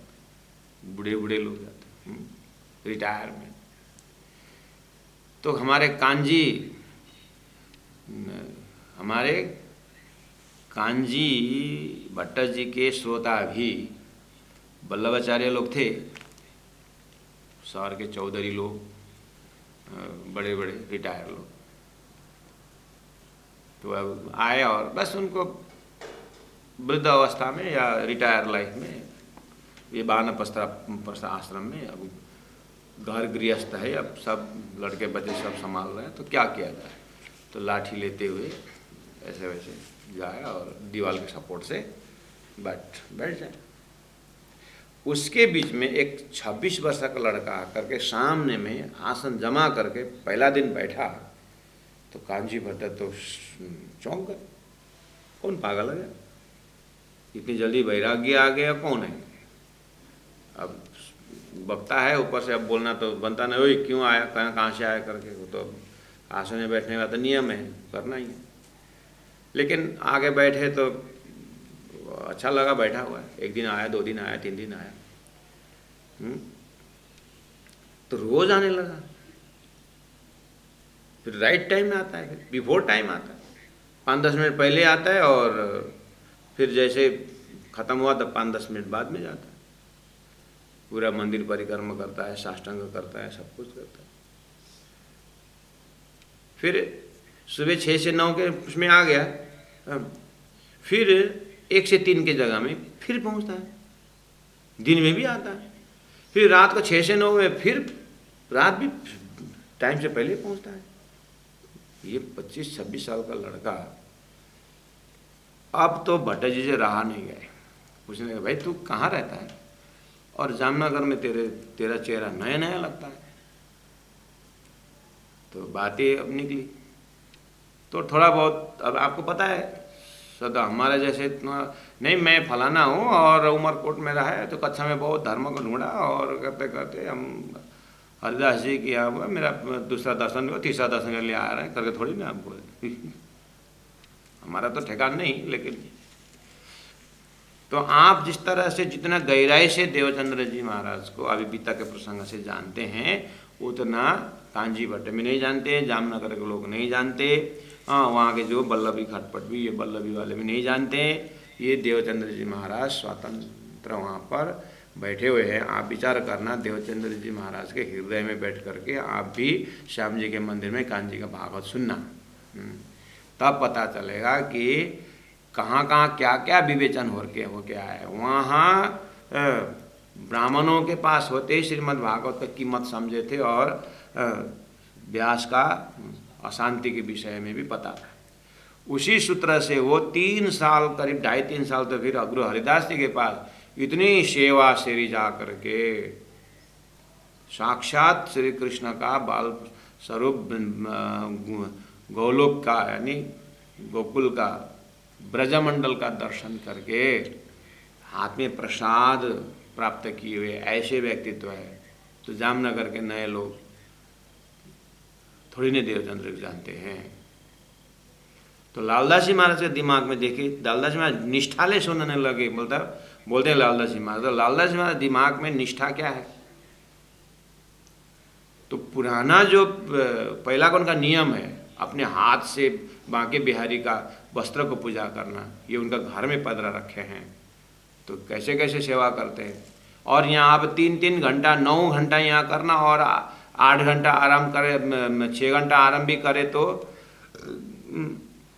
बूढ़े बूढ़े लोग जाते हैं रिटायरमेंट। तो हमारे कांजी भट्ट जी के श्रोता भी वल्लभाचार्य लोग थे। शहर के चौधरी लोग, बड़े बड़े रिटायर लोग। तो अब आए और बस उनको वृद्ध अवस्था में या रिटायर लाइफ में, ये वानप्रस्थ आश्रम में अब घर गृहस्थ है, अब सब लड़के बच्चे सब संभाल रहे हैं, तो क्या किया जाए। तो लाठी लेते हुए ऐसे वैसे जाए और दीवार के सपोर्ट से बैठ जाए। उसके बीच में एक 26 वर्ष का लड़का आकर के सामने में आसन जमा करके पहला दिन बैठा। तो कांजी भट्ट तो चौंक गए, कौन पागल है, इतनी जल्दी वैराग्य आ गया, कौन है। अब वक्ता है ऊपर से, अब बोलना तो बनता नहीं, ओए क्यों आया, कहाँ से आया करके। वो तो आसन में बैठने का तो नियम है, करना ही है। लेकिन आगे बैठे तो अच्छा लगा, बैठा हुआ है। 1 दिन आया, 2 दिन आया, 3 दिन आया, तो रोज आने लगा। फिर राइट टाइम में आता है, फिर बिफोर टाइम आता है, 5-10 मिनट पहले आता है, और फिर जैसे खत्म हुआ तो 5-10 मिनट बाद में जाता है। पूरा मंदिर परिक्रमा करता है, साष्टांग करता है, सब कुछ करता है। फिर सुबह 6 से 9 के उसमें आ गया, फिर 1 से 3 के जगह में फिर पहुंचता है, दिन में भी आता है। फिर रात को 6 से 9 में फिर रात भी टाइम से पहले पहुंचता है। ये 25-26 साल का लड़का अब तो भट्ट जी से रहा नहीं गए। पूछने लगा, भाई तू कहाँ रहता है, और जामनगर में तेरा चेहरा नया नया लगता है। तो बातें अब निकली, तो थोड़ा बहुत, अब आपको पता है सदा हमारे जैसे इतना नहीं, मैं फलाना हूँ और उमरकोट में रहा है तो कक्षा में बहुत धर्म को ढूंढा और करते करते हम हरिदास जी की यहाँ हुआ, मेरा दूसरा दर्शन हुआ, तीसरा दर्शन के लिए आ रहे हैं करके थोड़ी ना आपको हमारा तो ठिकान नहीं। लेकिन तो आप जिस तरह से जितना गहराई से देवचंद्र जी महाराज को अभी पिता के प्रसंग से जानते हैं उतना कांजी भट्ट में नहीं जानते, जामनगर के लोग नहीं जानते, हाँ वहाँ के जो बल्लभी खटपट भी ये बल्लभी वाले भी नहीं जानते। ये देवचंद्र जी महाराज स्वतंत्र वहाँ पर बैठे हुए हैं। आप विचार करना, देवचंद्र जी महाराज के हृदय में बैठ करके आप भी श्याम जी के मंदिर में कांजी का भागवत सुनना, तब पता चलेगा कि कहाँ कहाँ क्या क्या विवेचन हो के आया है। वहाँ ब्राह्मणों के पास होते ही श्रीमद् भागवत की कीमत समझे थे और व्यास का अशांति के विषय में भी पता था। उसी सूत्र से वो 3 साल करीब 2.5-3 साल तो फिर गुरु हरिदास जी के पास इतनी सेवा से जा करके साक्षात श्री कृष्ण का बाल स्वरूप गोलोक का यानी गोकुल का ब्रजमंडल का दर्शन करके हाथ में प्रसाद प्राप्त किए हुए ऐसे व्यक्तित्व है। तो जामनगर के नए लोग थोड़ी ने देवचंद्र को जानते हैं। तो लालदास जी महाराज के दिमाग में देखिए, लालदास जी महाराज निष्ठाले सुनने लगे, बोलते हैं लालदास जी महाराज, तो लालदास जी महाराज दिमाग में निष्ठा क्या है। तो पुराना जो पहला कौन का नियम है, अपने हाथ से बांके बिहारी का वस्त्र को पूजा करना, ये उनका घर में पधरा रखे हैं, तो कैसे कैसे सेवा करते हैं। और यहाँ आप 3-3 घंटा 9 घंटा यहाँ करना और 8 घंटा आराम करे, 6 घंटा आराम भी करे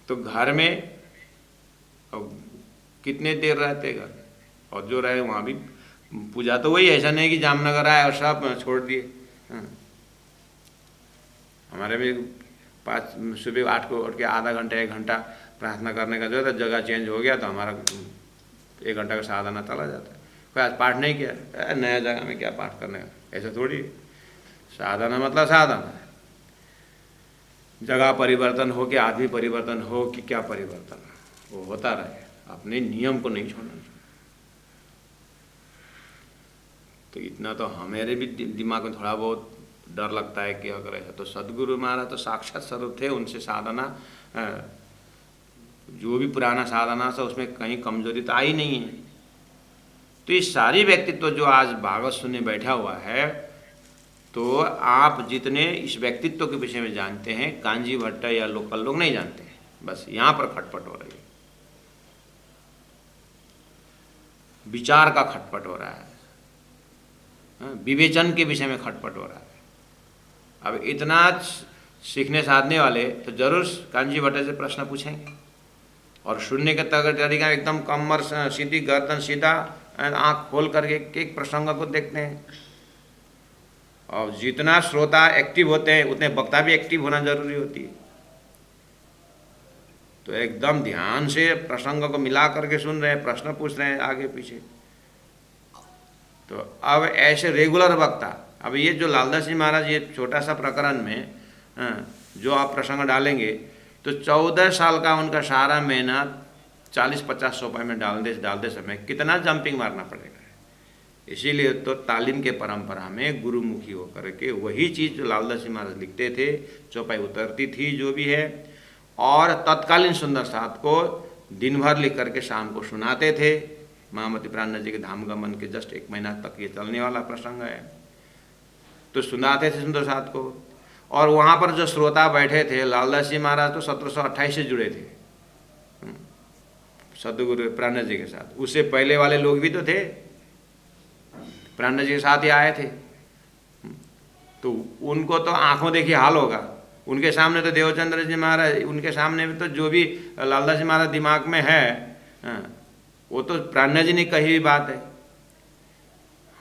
तो घर में कितने देर रहते घर, और जो रहे वहाँ भी पूजा तो वही, ऐसा नहीं कि जामनगर आए और सब छोड़ दिए। हमारे भी 5 सुबह 8 को उठ के आधा घंटा 1 घंटा प्रार्थना करने का जो था, जगह चेंज हो गया तो हमारा 1 घंटा का साधना चला जाता है। कोई आज पाठ नहीं किया, नया जगह में क्या पाठ करने का, ऐसा थोड़ी। साधना मतलब साधना, जगह परिवर्तन हो कि आदमी परिवर्तन हो कि क्या परिवर्तन, वो होता रहे, अपने नियम को नहीं छोड़ना। तो इतना तो हमारे भी दिमाग में थोड़ा बहुत डर लगता है कि अगर ऐसा, तो सदगुरु महाराज तो साक्षात स्वरूप थे, उनसे साधना जो भी पुराना साधना था उसमें कहीं कमजोरी तो आई नहीं है। तो ये सारी व्यक्तित्व जो आज भागवत सुनने बैठा हुआ है, तो आप जितने इस व्यक्तित्व के विषय में जानते हैं, कांजी भट्ट या लोकल लोग नहीं जानते हैं। बस यहाँ पर खटपट हो रही है, विचार का खटपट हो रहा है, विवेचन के विषय में खटपट हो रहा है। अब इतना सीखने साधने वाले तो जरूर कांजी भट्ट से प्रश्न पूछेंगे, और सुनने के तरीका एकदम कमर सीधी, गर्दन सीधा, आँख खोल करके एक प्रसंग को देखते हैं। और जितना श्रोता एक्टिव होते हैं उतने वक्ता भी एक्टिव होना जरूरी होती है। तो एकदम ध्यान से प्रसंग को मिला करके सुन रहे हैं, प्रश्न पूछ रहे हैं आगे पीछे। तो अब ऐसे रेगुलर वक्ता, अब ये जो लालदास जी महाराज ये छोटा सा प्रकरण में जो आप प्रसंग डालेंगे, तो 14 साल का उनका सारा मेहनत 40-50 सोपाई में डालते समय कितना जंपिंग मारना पड़ेगा। इसीलिए तो तालीम के परंपरा में गुरुमुखी होकर के वही चीज़ जो लालदास जी महाराज लिखते थे, चौपाई उतरती थी जो भी है, और तत्कालीन सुंदर साथ को दिन भर लिख करके शाम को सुनाते थे। महामती प्राण जी के धाम गमन के जस्ट 1 महीना तक ये चलने वाला प्रसंग है, तो सुनाते थे सुंदर साथ को। और वहाँ पर जो श्रोता बैठे थे, लालदास जी महाराज तो 1728 से जुड़े थे सदगुरु प्राण जी के साथ, उससे पहले वाले लोग भी तो थे, प्राण जी के साथ ही आए थे। तो उनको तो आंखों देखी हाल होगा, उनके सामने तो देवचंद्र जी महाराज, उनके सामने में तो जो भी लालदास जी महाराज दिमाग में है, वो तो प्राण जी ने कही हुई बात है।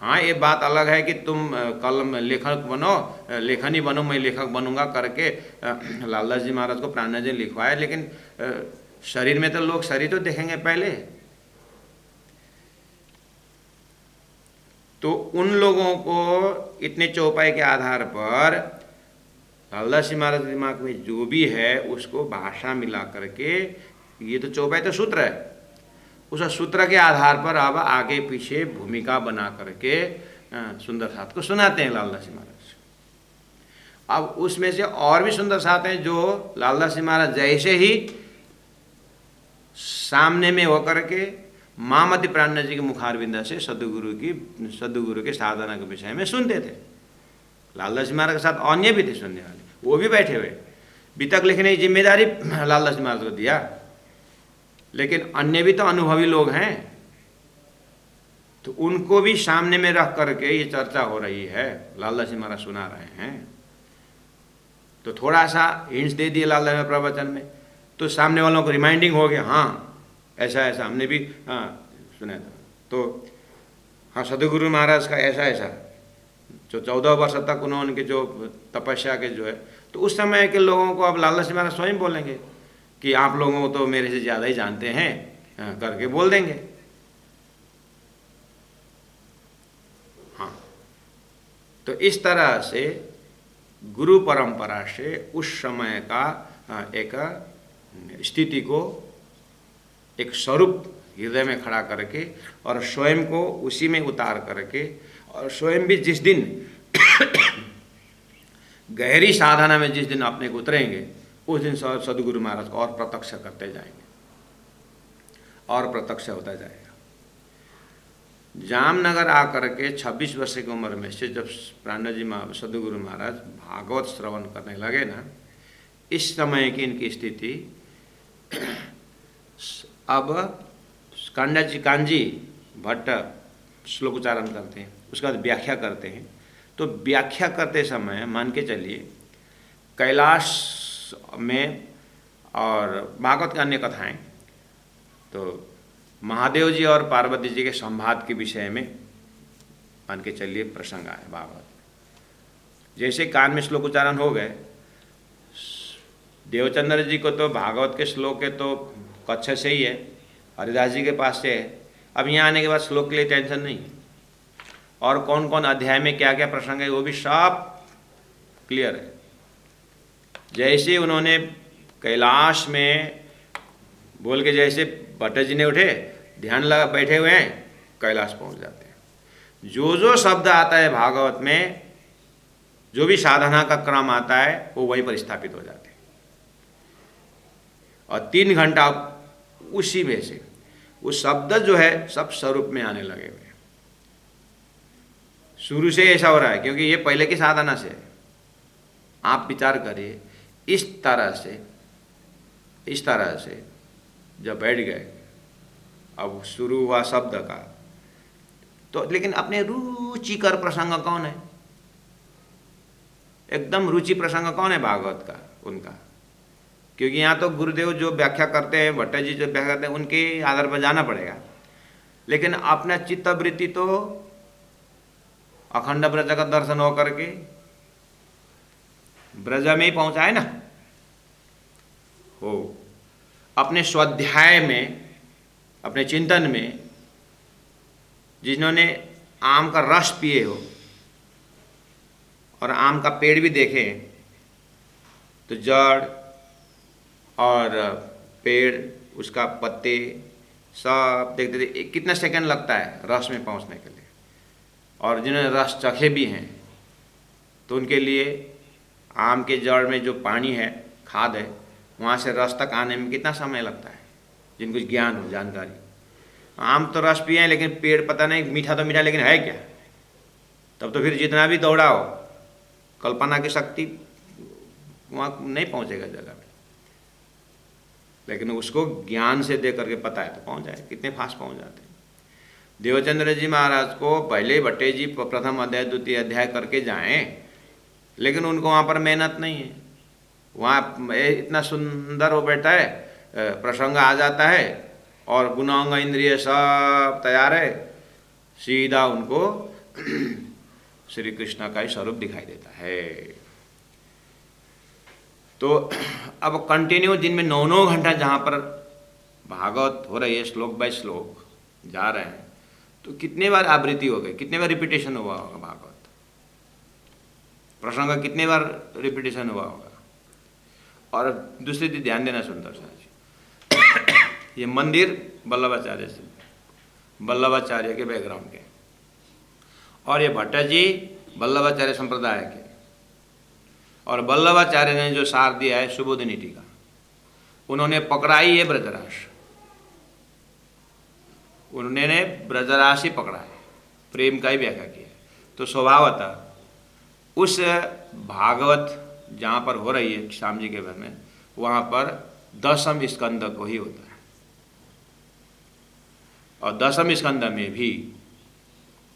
हाँ, ये बात अलग है कि तुम कल लेखक बनो, लेखनी बनो, मैं लेखक बनूंगा करके लालदास जी महाराज को प्राण जी लिखवाए, लेकिन शरीर में तो लोग शरीर तो देखेंगे पहले। तो उन लोगों को इतने चौपाई के आधार पर लालदास जी महाराज के दिमाग में जो भी है उसको भाषा मिला करके, ये तो चौपाई तो सूत्र है, उस सूत्र के आधार पर अब आगे पीछे भूमिका बना करके सुंदर साथ को सुनाते हैं लालदास जी महाराज। अब उसमें से और भी सुंदर साथ हैं जो लालदास जी महाराज जैसे ही सामने में होकर के मामति प्राण जी के मुखारविंदा से सद्गुरु के साधना के विषय में सुनते थे। लालदास जी महाराज के साथ अन्य भी थे सुनने वाले, वो भी बैठे हुए। वितक लिखने की जिम्मेदारी लालदास जी महाराज को दिया, लेकिन अन्य भी तो अनुभवी लोग हैं, तो उनको भी सामने में रख करके ये चर्चा हो रही है, लालदास जी महाराज सुना रहे हैं। तो थोड़ा सा हिंट्स दे दिए लालदास जी प्रवचन में, तो सामने वालों को रिमाइंडिंग हो गया, हाँ ऐसा ऐसा हमने भी सुना था। तो हाँ, सद्गुरु महाराज का ऐसा ऐसा जो 14 वर्ष तक उन्होंने जो तपस्या के जो है, तो उस समय के लोगों को अब लालदास जी महाराज स्वयं बोलेंगे कि आप लोगों को तो मेरे से ज़्यादा ही जानते हैं, करके बोल देंगे। हाँ, तो इस तरह से गुरु परंपरा से उस समय का एक स्थिति को एक स्वरूप हृदय में खड़ा करके और स्वयं को उसी में उतार करके, और स्वयं भी जिस दिन गहरी साधना में जिस दिन अपने को उतरेंगे, उस दिन सद्गुरु महाराज को और प्रत्यक्ष करते जाएंगे और प्रत्यक्ष होता जाएगा। जामनगर आकर के 26 वर्ष की उम्र में से जब प्राण जी सद्गुरु महाराज भागवत श्रवण करने लगे ना, इस समय की इनकी स्थिति अब कांजी भट्ट श्लोक उच्चारण करते हैं, उसके बाद व्याख्या करते हैं। तो व्याख्या करते समय मान के चलिए कैलाश में और भागवत की अन्य कथाएं, तो महादेव जी और पार्वती जी के संवाद के विषय में मान के चलिए प्रसंग आया भागवत। जैसे कान में श्लोक उच्चारण हो गए, देवचंद्र जी को तो भागवत के श्लोक के तो कच्छ से ही है, हरिदास जी के पास से है। अब यहाँ आने के बाद श्लोक के लिए टेंशन नहीं, और कौन कौन अध्याय में क्या क्या प्रसंग है वो भी सब क्लियर है। जैसे उन्होंने कैलाश में बोल के, जैसे भट्ट जी ने उठे ध्यान लगा बैठे हुए हैं, कैलाश पहुंच जाते हैं। जो जो शब्द आता है भागवत में, जो भी साधना का क्रम आता है, वो वहीं पर स्थापित हो जाते हैं, और 3 घंटा उसी में से वो शब्द जो है सब स्वरूप में आने लगे हुए। शुरू से ऐसा हो रहा है क्योंकि ये पहले की साधना से है। आप विचार करिए, इस तरह से जब बैठ गए, अब शुरू हुआ शब्द का, तो लेकिन अपने रुचिकर प्रसंग कौन है? एकदम रुचि प्रसंग कौन है भागवत का? उनका। क्योंकि यहाँ तो गुरुदेव जो व्याख्या करते हैं, भट्ट जी जो व्याख्या करते हैं, उनके आधार पर जाना पड़ेगा। लेकिन अपना चित्तवृत्ति तो अखंड ब्रज का दर्शन होकर के ब्रज में ही पहुंचा है ना, हो अपने स्वाध्याय में, अपने चिंतन में, जिन्होंने आम का रस पिए हो और आम का पेड़ भी देखे, तो जड़ और पेड़, उसका पत्ते सब देखते थे। कितना सेकंड लगता है रस में पहुंचने के लिए, और जिन्होंने रस चखे भी हैं, तो उनके लिए आम के जड़ में जो पानी है, खाद है, वहाँ से रस तक आने में कितना समय लगता है, जिनको ज्ञान हो, जानकारी। आम तो रस पिए हैं, लेकिन पेड़ पता नहीं, मीठा तो मीठा, लेकिन है क्या? तब तो फिर जितना भी दौड़ाओ, कल्पना की शक्ति वहाँ नहीं पहुँचेगा जगह में। लेकिन उसको ज्ञान से दे करके पता है तो पहुँच जाए, कितने फास्ट पहुँच जाते हैं। देवचंद्र जी महाराज को पहले भट्टे जी प्रथम अध्याय द्वितीय अध्याय करके जाएं, लेकिन उनको वहाँ पर मेहनत नहीं है। वहाँ इतना सुंदर हो बैठा है, प्रसंग आ जाता है और गुणांग इंद्रिय सब तैयार है, सीधा उनको श्री कृष्ण का ही स्वरूप दिखाई देता है। तो अब कंटिन्यू दिन में 9-9 घंटा जहाँ पर भागवत हो रही है, श्लोक बाय श्लोक जा रहे हैं, तो कितने बार आवृत्ति हो गई, कितने बार रिपीटेशन हुआ होगा भागवत? प्रसंग कितनी बार रिपीटेशन हुआ होगा। और दूसरी चीज ध्यान देना सुंदर सा, ये मंदिर वल्लभाचार्य से, वल्लभाचार्य के बैकग्राउंड के, और ये भट्ट जी वल्लभाचार्य संप्रदाय के, और वल्लभाचार्य ने जो सार दिया है सुबोधिनी टीका, उन्होंने पकड़ाई है ब्रजरास, उन्होंने ब्रजरास ही पकड़ा है, प्रेम का ही व्याख्या किया है। तो स्वभावतः उस भागवत जहाँ पर हो रही है श्याम जी के घर में, वहाँ पर 10वें स्कंद को ही होता है, और 10वें स्कंद में भी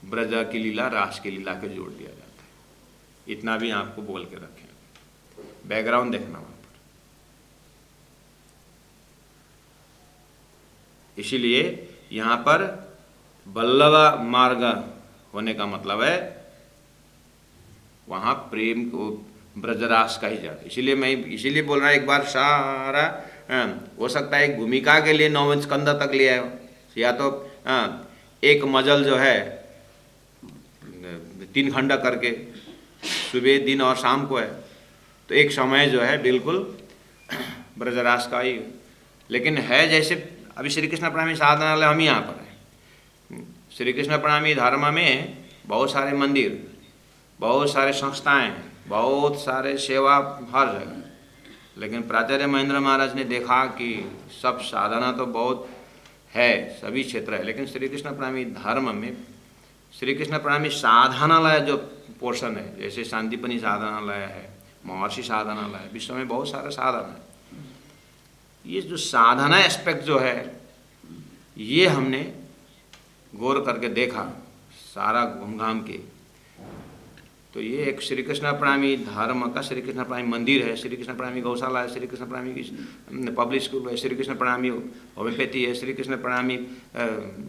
ब्रज की लीला रास की लीला के जोड़ दिया जाता है। इतना भी आपको बोल के रखें, बैकग्राउंड देखना वहाँ पर। इसीलिए यहाँ पर वल्लभ मार्ग होने का मतलब है वहाँ प्रेम को ब्रजरास का ही जड़। इसीलिए बोल रहा एक बार सारा हो सकता है एक भूमिका के लिए 9वें स्कंद तक ले आए, या तो एक मजल जो है 3 खंड करके सुबह दिन और शाम को है, तो एक समय जो है बिल्कुल ब्रजरास का ही। लेकिन है जैसे अभी श्री कृष्ण प्रेमी साधनालय हम यहाँ पर हैं, श्री कृष्ण प्रेमी धर्म में बहुत सारे मंदिर, बहुत सारे संस्थाएं, बहुत सारे सेवा हर जगह, लेकिन प्राचार्य महेंद्र महाराज ने देखा कि सब साधना तो बहुत है, सभी क्षेत्र है, लेकिन श्री कृष्ण प्रेमी धर्म में श्री कृष्ण प्रेमी साधनालय जो पोर्शन है, जैसे शांतिपनी साधनालय है, महर्षि साधनालय है, विश्व में बहुत सारे साधन है। ये जो साधना एस्पेक्ट जो है, ये हमने गौर करके देखा सारा घूम घाम के, तो ये एक श्री कृष्ण प्रेमी धर्म का श्री कृष्ण प्रेमी मंदिर है, श्री कृष्ण प्रेमी गौशाला है, श्री कृष्ण प्रेमी की पब्लिक स्कूल है, श्री कृष्ण प्रेमी होम्योपैथी है, श्री कृष्ण प्रेमी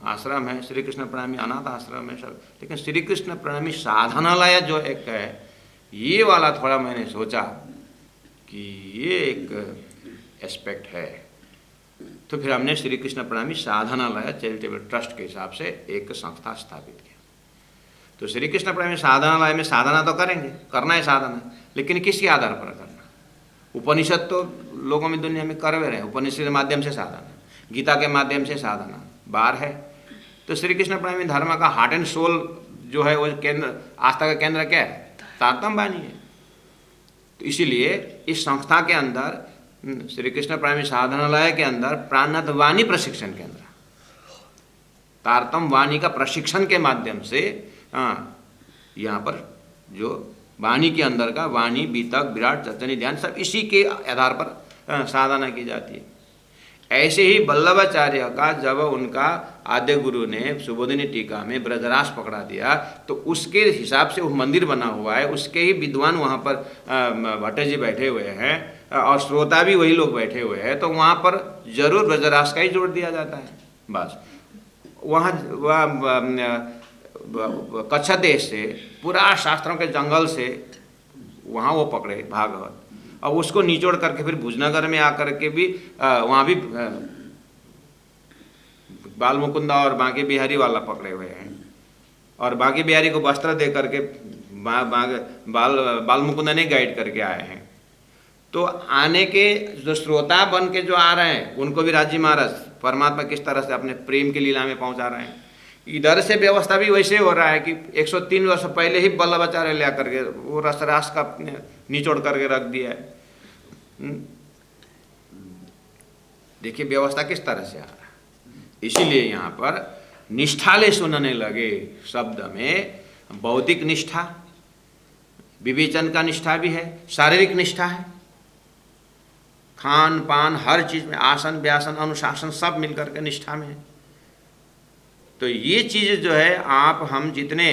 आश्रम है, श्री कृष्ण प्रेमी अनाथ आश्रम है सब। लेकिन श्री कृष्ण प्रेमी साधनालय जो एक है, ये वाला थोड़ा मैंने सोचा कि ये एक एस्पेक्ट है, तो फिर हमने श्री कृष्ण प्रेमी साधनालय चैरिटेबल ट्रस्ट के हिसाब से एक संस्था स्थापित किया। तो श्री कृष्ण प्रेमी साधनालय में साधना तो करेंगे, करना है साधना, लेकिन किसके आधार पर करना? उपनिषद तो लोगों में दुनिया में कर रहे हैं, उपनिषद के माध्यम से साधना, गीता के माध्यम से साधना बाहर है। तो श्री कृष्ण प्रेमी धर्म का हार्ट एंड सोल जो है वो केंद्र, आस्था का केंद्र क्या है? तारतम्य वाणी है। तो इसीलिए इस संस्था के अंदर श्री कृष्ण प्रेमी साधनालय के अंदर प्राणनाथ वाणी प्रशिक्षण केंद्र, तारतम्य वाणी का प्रशिक्षण के माध्यम से यहाँ पर जो वाणी के अंदर का वाणी, बीतक, विराट, चर्चनी, ध्यान सब इसी के आधार पर साधना की जाती है। ऐसे ही वल्लभाचार्य का जब उनका आद्य गुरु ने सुबोधिनी टीका में ब्रजरास पकड़ा दिया, तो उसके हिसाब से वो मंदिर बना हुआ है, उसके ही विद्वान वहाँ पर भट्ट जी बैठे हुए हैं और श्रोता भी वही लोग बैठे हुए हैं, तो वहाँ पर जरूर ब्रजरास का ही जोड़ दिया जाता है। बस वहाँ कच्छ देश से पूरा शास्त्रों के जंगल से वहाँ वो पकड़े भागवत, और उसको निचोड़ करके फिर भुजनगर में आकर के भी वहाँ भी बाल मुकुंदा और बांके बिहारी वाला पकड़े हुए हैं, और बांके बिहारी को वस्त्र दे करके बाल मुकुंदा ने गाइड करके आए हैं। तो आने के जो श्रोता बन के जो आ रहे हैं, उनको भी राजी महाराज परमात्मा किस तरह से अपने प्रेम की लीला में पहुँचा रहे हैं। इधर से व्यवस्था भी वैसे हो रहा है कि 103 वर्ष पहले ही वल्लभाचार्य ले करके वो रसरास का निचोड़ करके रख दिया है। देखिए व्यवस्था किस तरह से आ रहा है। इसीलिए यहाँ पर निष्ठाले सुनने लगे शब्द में बौद्धिक निष्ठा, विवेचन का निष्ठा भी है, शारीरिक निष्ठा है, खान पान हर चीज में आसन व्यासन अनुशासन सब मिलकर के निष्ठा में है। तो ये चीज़ जो है आप हम जितने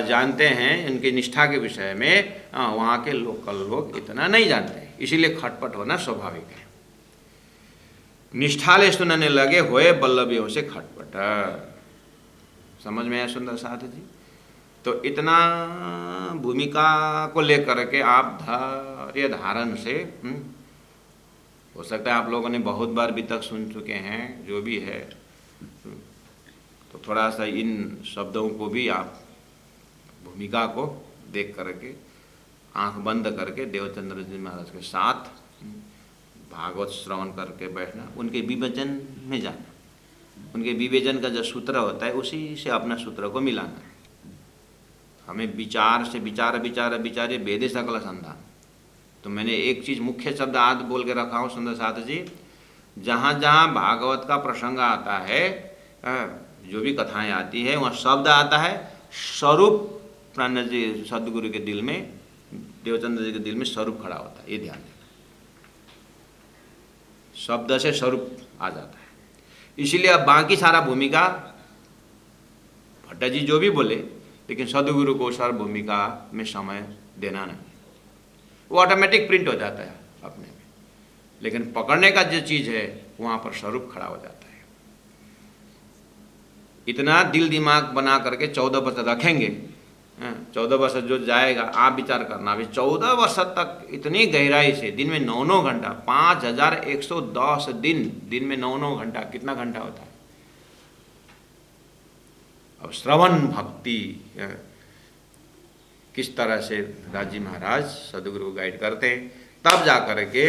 जानते हैं इनकी निष्ठा के विषय में, वहाँ के लोकल लोग इतना नहीं जानते, इसीलिए खटपट होना स्वाभाविक है। निष्ठाले सुनने लगे होए बल्लभियों से खटपट, समझ में आया सुंदर साथ जी। तो इतना भूमिका को लेकर के आप धैर्य धारण से हो सकता है आप लोगों ने बहुत बार भी तक सुन चुके हैं, जो भी है, तो थोड़ा सा इन शब्दों को भी आप भूमिका को देख करके आंख बंद करके देवचंद्र जी महाराज के साथ भागवत श्रवण करके बैठना, उनके विवेचन में जाना, उनके विवेचन का जो सूत्र होता है उसी से अपना सूत्र को मिलाना। हमें विचार से विचार विचार विचारे वेदे सकल संधान। तो मैंने एक चीज़ मुख्य शब्द आज बोल के रखा हूँ सुंदर साथ जी, जहाँ जहाँ भागवत का प्रसंग आता है, जो भी कथाएं आती है वहाँ शब्द आता है, स्वरूप प्राण जी सदगुरु के दिल में, देवचंद्र जी के दिल में स्वरूप खड़ा होता है, ये ध्यान देना। शब्द से स्वरूप आ जाता है। इसीलिए अब बाकी सारा भूमिका भट्टा जी जो भी बोले, लेकिन सदगुरु को सार भूमिका में समय देना नहीं, वो ऑटोमेटिक प्रिंट हो जाता है अपने में। लेकिन पकड़ने का जो चीज़ है वहाँ पर स्वरूप खड़ा हो जाता है। इतना दिल दिमाग बना करके 14 वर्ष रखेंगे, 14 वर्ष जो जाएगा, आप विचार करना, अभी 14 वर्ष तक इतनी गहराई से दिन में 9-9 घंटा, 5110 दिन में 9-9 घंटा, कितना घंटा होता है। अब श्रवण भक्ति किस तरह से राजी महाराज सदगुरु गाइड करते हैं, तब जा कर के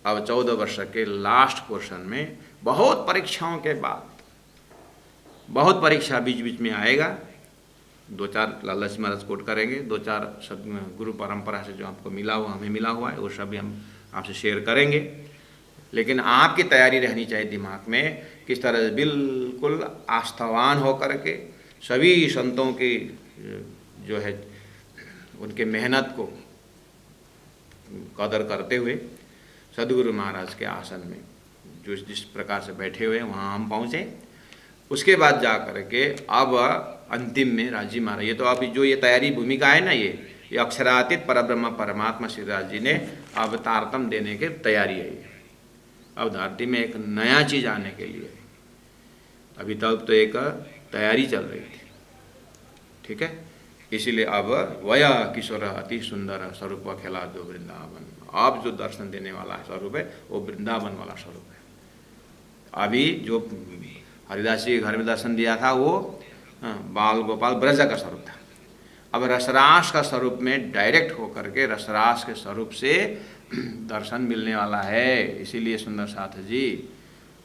अब 14 वर्ष के लास्ट पोर्शन में बहुत परीक्षाओं के बाद, बहुत परीक्षा बीच बीच में आएगा। 2-4 लालच महाराज कोट करेंगे, 2-4 गुरु परंपरा से जो आपको मिला हुआ, हमें मिला हुआ है, वो सब भी हम आपसे शेयर करेंगे। लेकिन आपकी तैयारी रहनी चाहिए दिमाग में, किस तरह से बिल्कुल आस्थावान होकर के सभी संतों की जो है उनके मेहनत को कदर करते हुए सदगुरु महाराज के आसन में जो जिस प्रकार से बैठे हुए वहाँ हम पहुँचे। उसके बाद जा कर के अब अंतिम में राजी महाराज, ये तो अभी जो ये तैयारी भूमिका है ना, ये अक्षरातीत परब्रह्म परमात्मा श्री राज जी ने अब तारतम देने की तैयारी है। ये अब धरती में एक नया चीज़ आने के लिए, अभी तक तो एक तैयारी चल रही थी, ठीक है। इसीलिए अब वया किशोर अति सुंदर स्वरूप खेला जो वृंदावन, अब जो दर्शन देने वाला स्वरूप है वो वृंदावन वाला स्वरूप है। अभी जो हरिदास जी के घर में दर्शन दिया था वो बाल गोपाल ब्रज का स्वरूप था। अब रसरास का स्वरूप में डायरेक्ट होकर के रसरास के स्वरूप से दर्शन मिलने वाला है। इसीलिए सुंदर साथ जी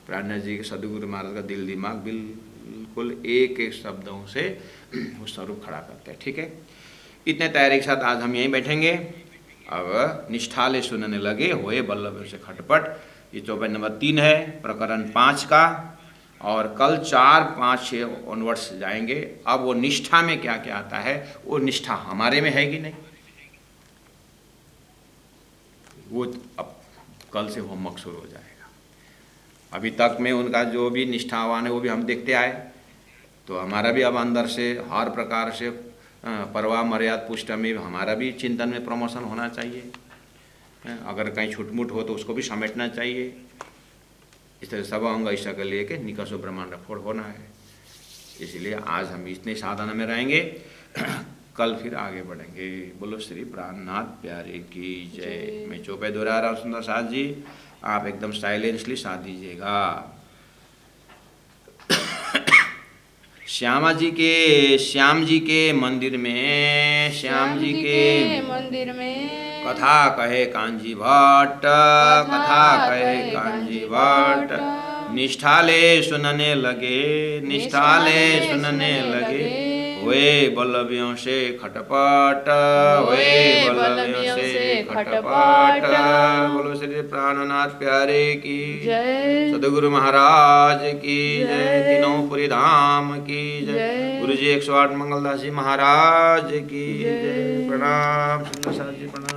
प्राण जी के सदगुरु महाराज का दिल दिमाग बिल्कुल एक एक शब्दों से वो स्वरूप खड़ा करते हैं, ठीक है। इतने तैयारी के साथ आज हम यहीं बैठेंगे। अब निष्ठाले सुनने लगे होए बल्लभ से खटपट, ये चौपाई नंबर 3 है प्रकरण 5 का, और कल 4, 5, 6 ऑनवर्ड्स जाएंगे। अब वो निष्ठा में क्या क्या आता है, वो निष्ठा हमारे में है कि नहीं, वो अब कल से होमवर्क शुरू हो जाएगा। अभी तक में उनका जो भी निष्ठावान है वो भी हम देखते आए, तो हमारा भी अब अंदर से हर प्रकार से परवा मर्याद पुष्ट में हमारा भी चिंतन में प्रमोशन होना चाहिए। अगर कहीं छुटमुट हो तो उसको भी समेटना चाहिए। इस तरह सब अंग ऐसा कर लिए कि निकसो ब्रह्मांड फोड़ होना है। इसलिए आज हम इतने साधना में रहेंगे, कल फिर आगे बढ़ेंगे। बोलो श्री प्राणनाथ प्यारे की जय। मैं चौपाई दोहरा रहा हूँ सुंदर साथ जी, आप एकदम साइलेंसली साथ दीजिएगा। श्याम जी के मंदिर में, श्याम जी के मंदिर में कथा कहे कांजी भट्ट, कथा कहे कांजी भट्ट, निष्ठाले सुनने लगे, निष्ठाले सुनने लगे, वे बल्लभियों से खटपट, वे बल्लभियों से खटपट। बोलो श्री प्राणनाथ प्यारे की जय, सदगुरु महाराज की जय, तीनों पुरी धाम की जय, गुरु जी 108 मंगलदास जी महाराज की जय। प्रणाम सुंदर साथ जी, प्रणाम।